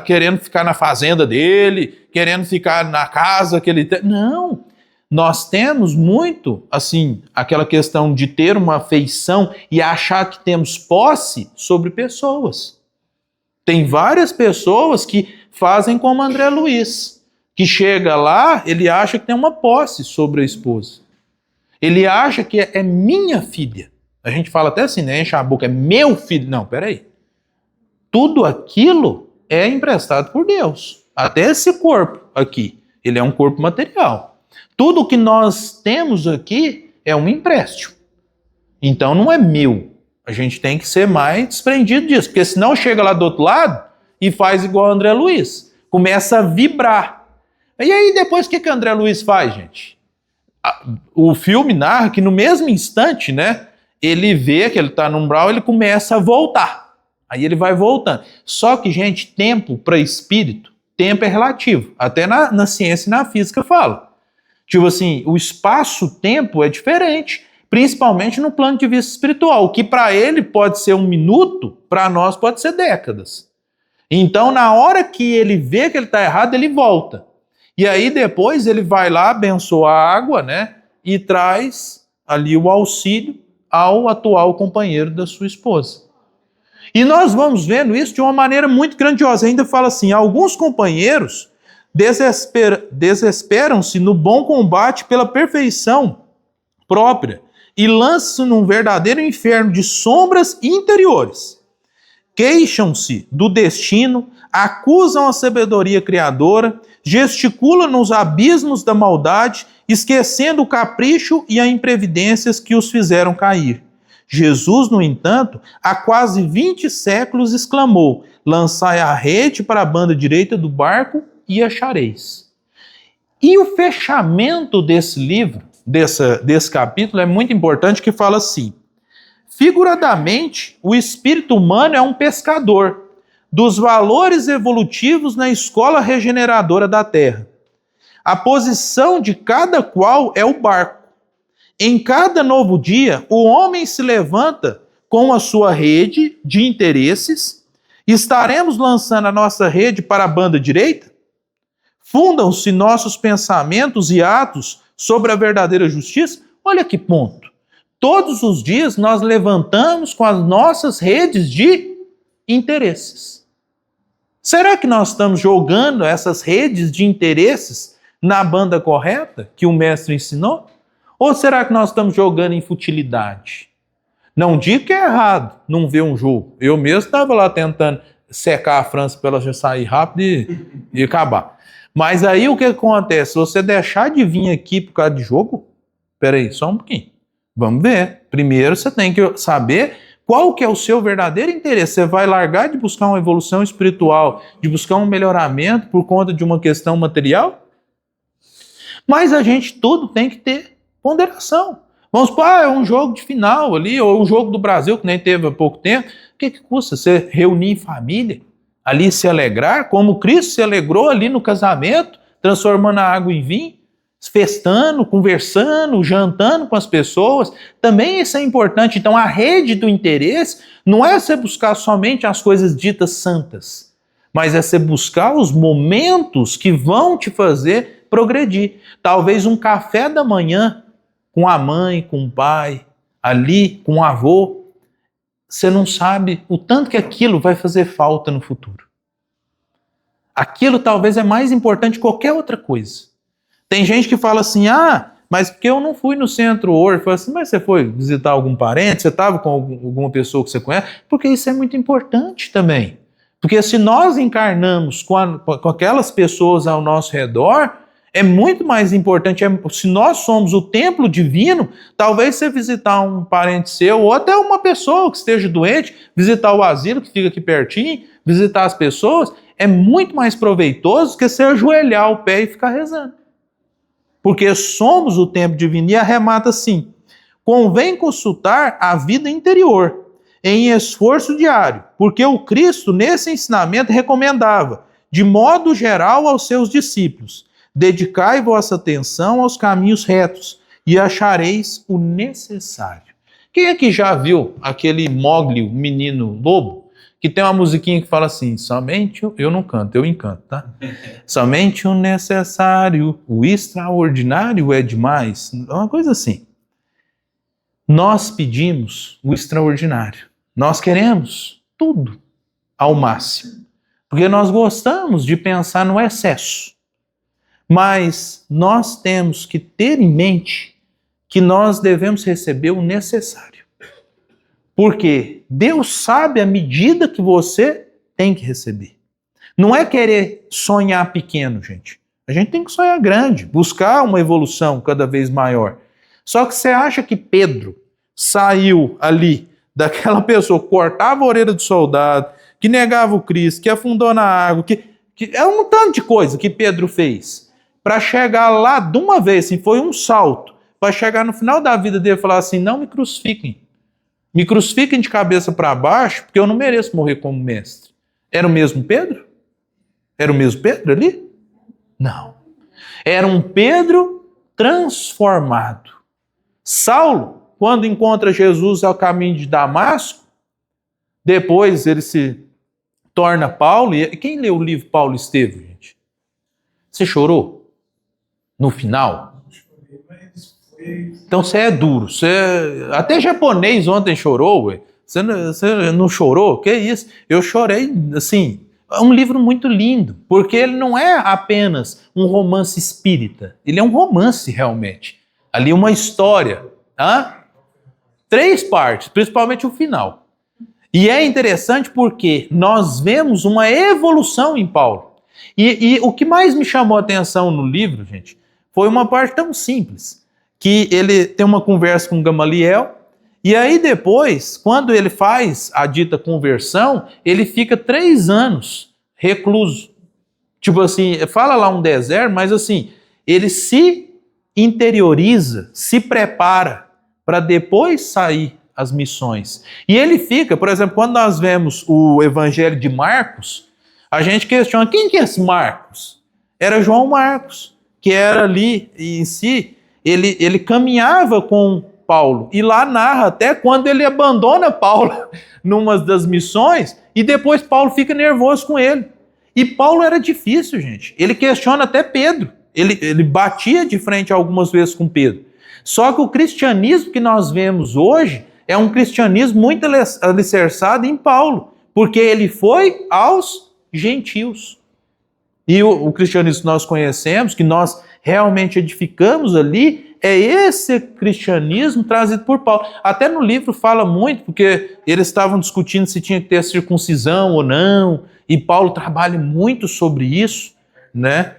querendo ficar na fazenda dele, querendo ficar na casa que ele tem. Não, nós temos muito, assim, aquela questão de ter uma afeição e achar que temos posse sobre pessoas. Tem várias pessoas que fazem como André Luiz, que chega lá, ele acha que tem uma posse sobre a esposa. Ele acha que é minha filha. A gente fala até assim, né? Enche a boca, é meu filho. Não, peraí. Tudo aquilo é emprestado por Deus. Até esse corpo aqui, ele é um corpo material. Tudo que nós temos aqui é um empréstimo. Então não é meu. A gente tem que ser mais desprendido disso, porque senão chega lá do outro lado e faz igual o André Luiz. Começa a vibrar. E aí depois o que André Luiz faz, gente? O filme narra que no mesmo instante, né, ele vê que ele está no umbral, ele começa a voltar. Aí ele vai voltando. Só que, gente, tempo para espírito, tempo é relativo. Até na ciência e na física fala. Tipo assim, o espaço-tempo é diferente, principalmente no plano de vista espiritual. O que para ele pode ser 1 minuto, para nós pode ser décadas. Então, na hora que ele vê que ele está errado, ele volta. E aí depois ele vai lá, abençoa a água, né? E traz ali o auxílio ao atual companheiro da sua esposa. E nós vamos vendo isso de uma maneira muito grandiosa. Ainda fala assim, alguns companheiros desesperam-se no bom combate pela perfeição própria e lançam-se num verdadeiro inferno de sombras interiores. Queixam-se do destino, acusam a sabedoria criadora, gesticulam nos abismos da maldade, esquecendo o capricho e a imprevidências que os fizeram cair. Jesus, no entanto, há quase 20 séculos exclamou: lançai a rede para a banda direita do barco e achareis. E o fechamento desse livro, desse capítulo, é muito importante, que fala assim: figuradamente, o espírito humano é um pescador dos valores evolutivos na escola regeneradora da Terra. A posição de cada qual é o barco. Em cada novo dia, o homem se levanta com a sua rede de interesses. Estaremos lançando a nossa rede para a banda direita? Fundam-se nossos pensamentos e atos sobre a verdadeira justiça? Olha que ponto. Todos os dias nós levantamos com as nossas redes de interesses. Será que nós estamos jogando essas redes de interesses na banda correta que o mestre ensinou? Ou será que nós estamos jogando em futilidade? Não digo que é errado não ver um jogo. Eu mesmo estava lá tentando secar a França para ela já sair rápido e acabar. Mas aí o que acontece? Se você deixar de vir aqui por causa de jogo, peraí, só um pouquinho. Vamos ver. Primeiro você tem que saber qual que é o seu verdadeiro interesse. Você vai largar de buscar uma evolução espiritual, de buscar um melhoramento por conta de uma questão material? Mas a gente tudo tem que ter ponderação. Vamos supor, é um jogo de final ali, ou um jogo do Brasil que nem teve há pouco tempo. O que custa você reunir em família, ali se alegrar, como Cristo se alegrou ali no casamento, transformando a água em vinho, festando, conversando, jantando com as pessoas? Também isso é importante. Então a rede do interesse não é você buscar somente as coisas ditas santas, mas é você buscar os momentos que vão te fazer progredir. Talvez um café da manhã com a mãe, com o pai, ali com o avô, você não sabe o tanto que aquilo vai fazer falta no futuro. Aquilo talvez é mais importante que qualquer outra coisa. Tem gente que fala assim: mas porque eu não fui no centro hoje? Fala assim: mas você foi visitar algum parente? Você estava com alguma pessoa que você conhece? Porque isso é muito importante também. Porque se nós encarnamos com aquelas pessoas ao nosso redor, é muito mais importante. Se nós somos o templo divino, talvez você visitar um parente seu, ou até uma pessoa que esteja doente, visitar o asilo que fica aqui pertinho, visitar as pessoas, é muito mais proveitoso que você ajoelhar o pé e ficar rezando. Porque somos o templo divino. E arremata assim: convém consultar a vida interior, em esforço diário, porque o Cristo, nesse ensinamento, recomendava, de modo geral, aos seus discípulos: dedicai vossa atenção aos caminhos retos, e achareis o necessário. Quem aqui já viu aquele Mowgli, o menino lobo, que tem uma musiquinha que fala assim: somente, eu não canto, eu encanto, tá? Somente o necessário, o extraordinário é demais. Uma coisa assim. Nós pedimos o extraordinário. Nós queremos tudo ao máximo. Porque nós gostamos de pensar no excesso. Mas nós temos que ter em mente que nós devemos receber o necessário. Porque Deus sabe a medida que você tem que receber. Não é querer sonhar pequeno, gente. A gente tem que sonhar grande, buscar uma evolução cada vez maior. Só que você acha que Pedro saiu ali daquela pessoa que cortava a orelha do soldado, que negava o Cristo, que afundou na água, que é um tanto de coisa que Pedro fez, para chegar lá de uma vez, assim, foi um salto, para chegar no final da vida dele e falar assim: não me crucifiquem. Me crucifiquem de cabeça para baixo, porque eu não mereço morrer como mestre. Era o mesmo Pedro? Era o mesmo Pedro ali? Não. Era um Pedro transformado. Saulo, quando encontra Jesus ao caminho de Damasco, depois ele se torna Paulo. E quem leu o livro Paulo Estevam, gente? Você chorou? No final? Então você é duro. Até japonês ontem chorou, ué. Você não chorou? Que isso? Eu chorei, assim. É um livro muito lindo, porque ele não é apenas um romance espírita. Ele é um romance, realmente. Ali uma história. 3 partes, principalmente o final. E é interessante porque nós vemos uma evolução em Paulo. E o que mais me chamou a atenção no livro, gente, foi uma parte tão simples, que ele tem uma conversa com Gamaliel, e aí depois, quando ele faz a dita conversão, ele fica 3 anos recluso. Tipo assim, fala lá um deserto, mas assim, ele se interioriza, se prepara para depois sair as missões. E ele fica, por exemplo, quando nós vemos o Evangelho de Marcos, a gente questiona, quem que é esse Marcos? Era João Marcos, que era ali em si, ele caminhava com Paulo, e lá narra até quando ele abandona Paulo numa das missões, e depois Paulo fica nervoso com ele. E Paulo era difícil, gente. Ele questiona até Pedro. Ele batia de frente algumas vezes com Pedro. Só que o cristianismo que nós vemos hoje é um cristianismo muito alicerçado em Paulo, porque ele foi aos gentios. E o cristianismo que nós conhecemos, que nós realmente edificamos ali, é esse cristianismo trazido por Paulo. Até no livro fala muito, porque eles estavam discutindo se tinha que ter circuncisão ou não, e Paulo trabalha muito sobre isso, né?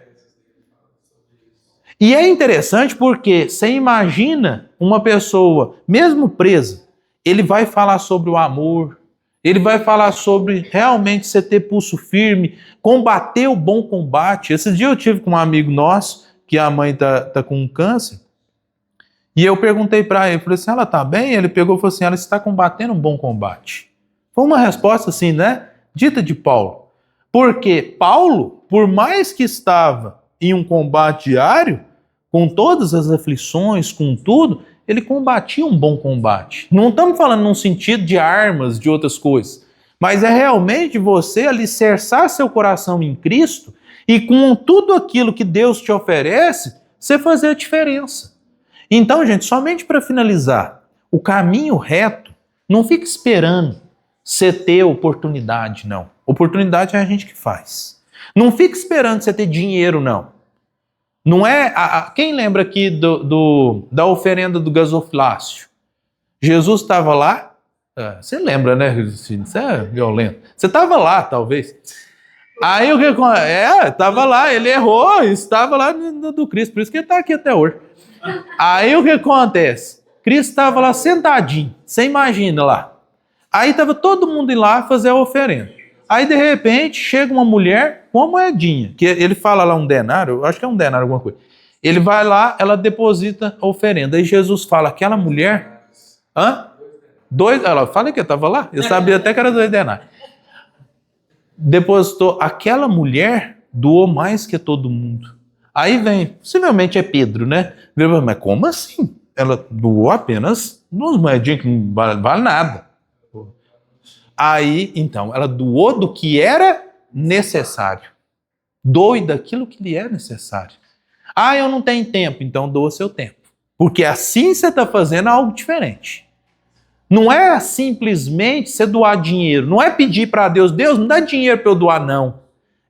E é interessante porque você imagina uma pessoa, mesmo presa, ele vai falar sobre o amor, ele vai falar sobre realmente você ter pulso firme, combater o bom combate. Esse dia eu tive com um amigo nosso, que a mãe tá com câncer, e eu perguntei para ele, falei assim, ela tá bem? Ele pegou e falou assim, ela está combatendo um bom combate. Foi uma resposta assim, né? Dita de Paulo. Porque Paulo, por mais que estava em um combate diário, com todas as aflições, com tudo, ele combatia um bom combate. Não estamos falando num sentido de armas, de outras coisas, mas é realmente você alicerçar seu coração em Cristo e com tudo aquilo que Deus te oferece, você fazer a diferença. Então, gente, somente para finalizar, o caminho reto, não fica esperando você ter oportunidade, não. Oportunidade é a gente que faz. Não fica esperando você ter dinheiro, não. Não é... Quem lembra aqui da oferenda do gasofilácio? Jesus estava lá, você lembra, né? Isso é violento. Você estava lá, talvez. Aí o que estava lá, ele errou, estava lá do Cristo, por isso que ele está aqui até hoje. Aí o que acontece? Cristo estava lá sentadinho, você imagina lá. Aí estava todo mundo indo lá fazer a oferenda. Aí de repente chega uma mulher com uma moedinha, que ele fala lá um denário, eu acho que é um denário alguma coisa. Ele vai lá, ela deposita a oferenda. Aí Jesus fala, aquela mulher... Ela fala que eu estava lá, eu sabia até que era 2 denários. Depositou, aquela mulher doou mais que todo mundo. Aí vem, possivelmente é Pedro, né? Mas como assim? Ela doou apenas umas moedinhas que não vale nada. Aí, então, ela doou do que era necessário. Doe daquilo que lhe é necessário. Eu não tenho tempo, então doa seu tempo. Porque assim você está fazendo algo diferente. Não é simplesmente você doar dinheiro. Não é pedir para Deus, Deus, não dá dinheiro para eu doar, não.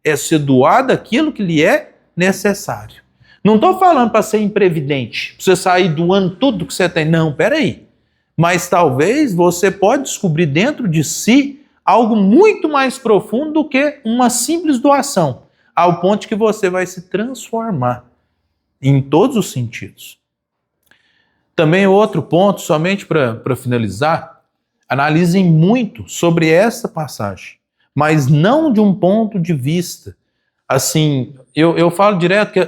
É você doar daquilo que lhe é necessário. Não estou falando para ser imprevidente, para você sair doando tudo que você tem. Não, peraí. Mas talvez você pode descobrir dentro de si algo muito mais profundo do que uma simples doação, ao ponto que você vai se transformar em todos os sentidos. Também outro ponto, somente para finalizar, analisem muito sobre essa passagem, mas não de um ponto de vista, assim, eu falo direto que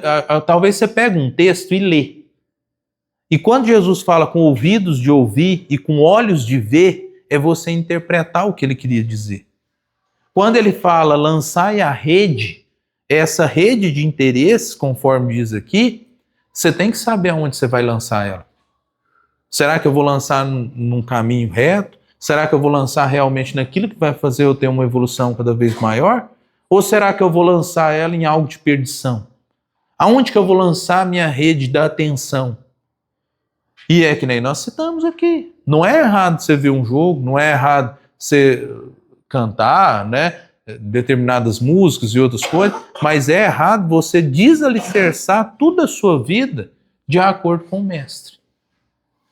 talvez você pegue um texto e lê. E quando Jesus fala com ouvidos de ouvir e com olhos de ver, é você interpretar o que ele queria dizer. Quando ele fala lançai a rede, essa rede de interesses, conforme diz aqui, você tem que saber aonde você vai lançar ela. Será que eu vou lançar num caminho reto? Será que eu vou lançar realmente naquilo que vai fazer eu ter uma evolução cada vez maior? Ou será que eu vou lançar ela em algo de perdição? Aonde que eu vou lançar a minha rede da atenção? E é que nem nós citamos aqui. Não é errado você ver um jogo, não é errado você cantar, né, determinadas músicas e outras coisas, mas é errado você desalicerçar toda a sua vida de acordo com o mestre.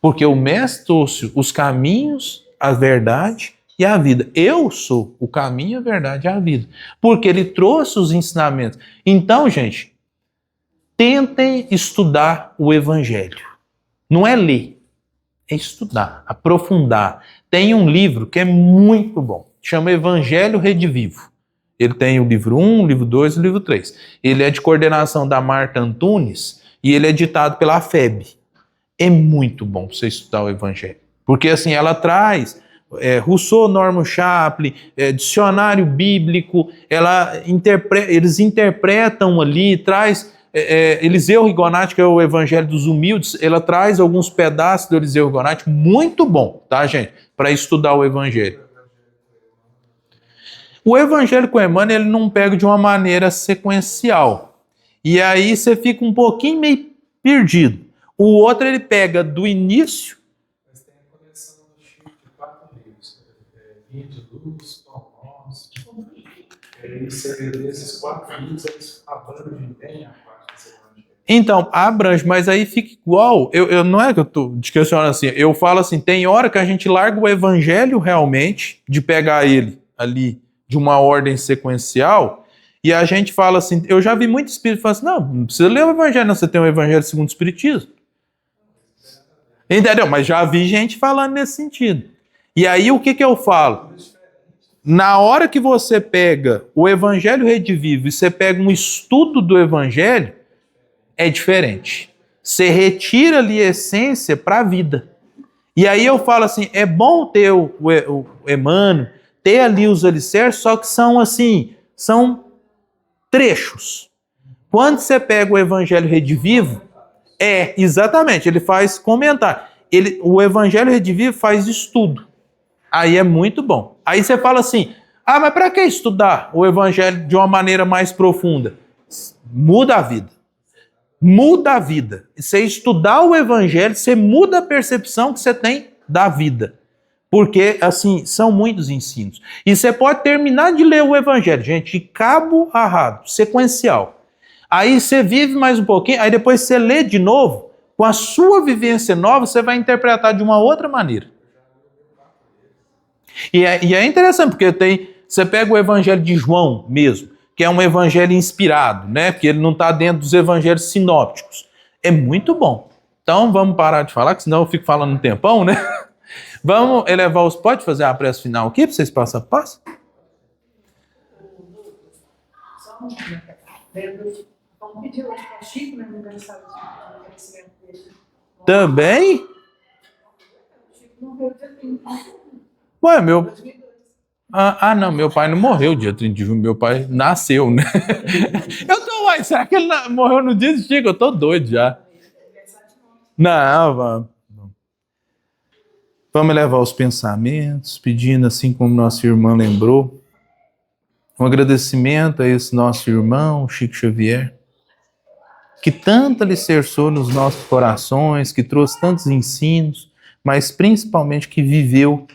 Porque o mestre trouxe os caminhos, a verdade e a vida. Eu sou o caminho, a verdade e a vida. Porque ele trouxe os ensinamentos. Então, gente, tentem estudar o Evangelho. Não é ler, é estudar, aprofundar. Tem um livro que é muito bom, chama Evangelho Redivivo. Ele tem o livro 1, o livro 2 e o livro 3. Ele é de coordenação da Marta Antunes e ele é editado pela FEB. É muito bom você estudar o Evangelho. Porque assim, ela traz Rousseau, Norman Chaplin, dicionário bíblico, eles interpretam ali, traz Eliseu Rigonati, que é o Evangelho dos Humildes, ela traz alguns pedaços do Eliseu Rigonati, muito bom, tá, gente? Para estudar o Evangelho. O Evangelho com Emmanuel, ele não pega de uma maneira sequencial. E aí você fica um pouquinho meio perdido. O outro, ele pega do início. Mas tem a coleção do Chico de 4 livros. Vídeo, Luz, Tomós. Esses 4 livros, eles abrangem bem a parte desse Evangelho. Então, abrange, mas aí fica igual. Eu não é que eu estou questionando assim. Eu falo assim, tem hora que a gente larga o Evangelho realmente, de pegar ele ali de uma ordem sequencial, e a gente fala assim, eu já vi muito espírito falar assim, não precisa ler o Evangelho, não, você tem o Evangelho segundo o Espiritismo. Entendeu? Mas já vi gente falando nesse sentido. E aí o que eu falo? Na hora que você pega o Evangelho Redivivo e você pega um estudo do Evangelho, é diferente. Você retira ali a essência para a vida. E aí eu falo assim, é bom ter o Emmanuel, ter ali os alicerces, só que são assim, são trechos. Quando você pega o Evangelho Redivivo, exatamente, ele faz comentário. O Evangelho Redivivo faz estudo. Aí é muito bom. Aí você fala assim, mas para que estudar o Evangelho de uma maneira mais profunda? Muda a vida. Muda a vida. Você estudar o Evangelho, você muda a percepção que você tem da vida. Porque, assim, são muitos ensinos. E você pode terminar de ler o Evangelho, gente, de cabo a rabo, sequencial. Aí você vive mais um pouquinho, aí depois você lê de novo, com a sua vivência nova, você vai interpretar de uma outra maneira. E é interessante, porque você pega o Evangelho de João mesmo, que é um evangelho inspirado, né? Porque ele não está dentro dos evangelhos sinópticos. É muito bom. Então vamos parar de falar, que senão eu fico falando um tempão, né? Vamos elevar os... Pode fazer a prece final aqui para vocês passo a passo? Só um momento. Vamos pedir hoje para o Chico, né, no aniversário do agradecimento dele. Também? O Chico morreu dia 30. Ué, não, meu pai não morreu dia 30 de junho, meu pai nasceu, né? Será que ele morreu no dia de Chico? Eu tô doido já. Não, vamos elevar os pensamentos, pedindo, assim como nossa irmã lembrou, um agradecimento a esse nosso irmão, Chico Xavier, que tanto alicerçou nos nossos corações, que trouxe tantos ensinos, mas principalmente que viveu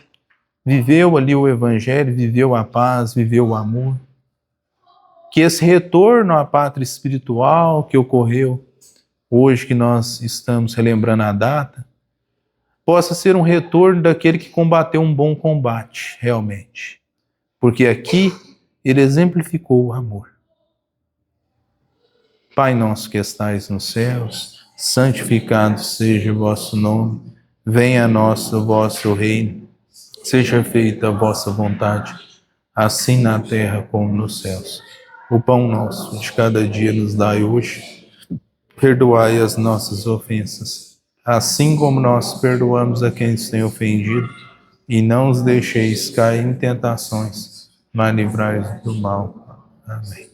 ali o Evangelho, viveu a paz, viveu o amor. Que esse retorno à pátria espiritual que ocorreu hoje, que nós estamos relembrando a data, possa ser um retorno daquele que combateu um bom combate, realmente. Porque aqui ele exemplificou o amor. Pai nosso que estais nos céus, santificado seja o vosso nome, venha a nós o vosso reino, seja feita a vossa vontade, assim na terra como nos céus. O pão nosso de cada dia nos dai hoje, perdoai as nossas ofensas, assim como nós perdoamos a quem nos tem ofendido, e não os deixeis cair em tentações, mas livrai-nos do mal. Amém.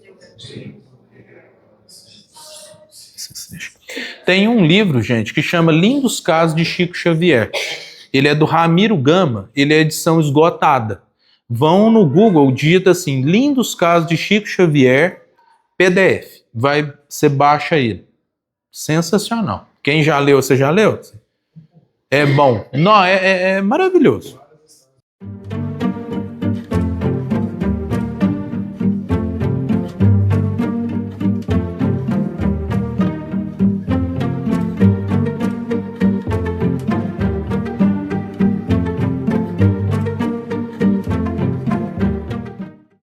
Tem um livro, gente, que chama Lindos Casos de Chico Xavier. Ele é do Ramiro Gama, ele é edição esgotada. Vão no Google, digita assim, Lindos Casos de Chico Xavier, PDF. Você baixa ele. Sensacional. Quem já leu, você já leu? É bom. Não, é maravilhoso.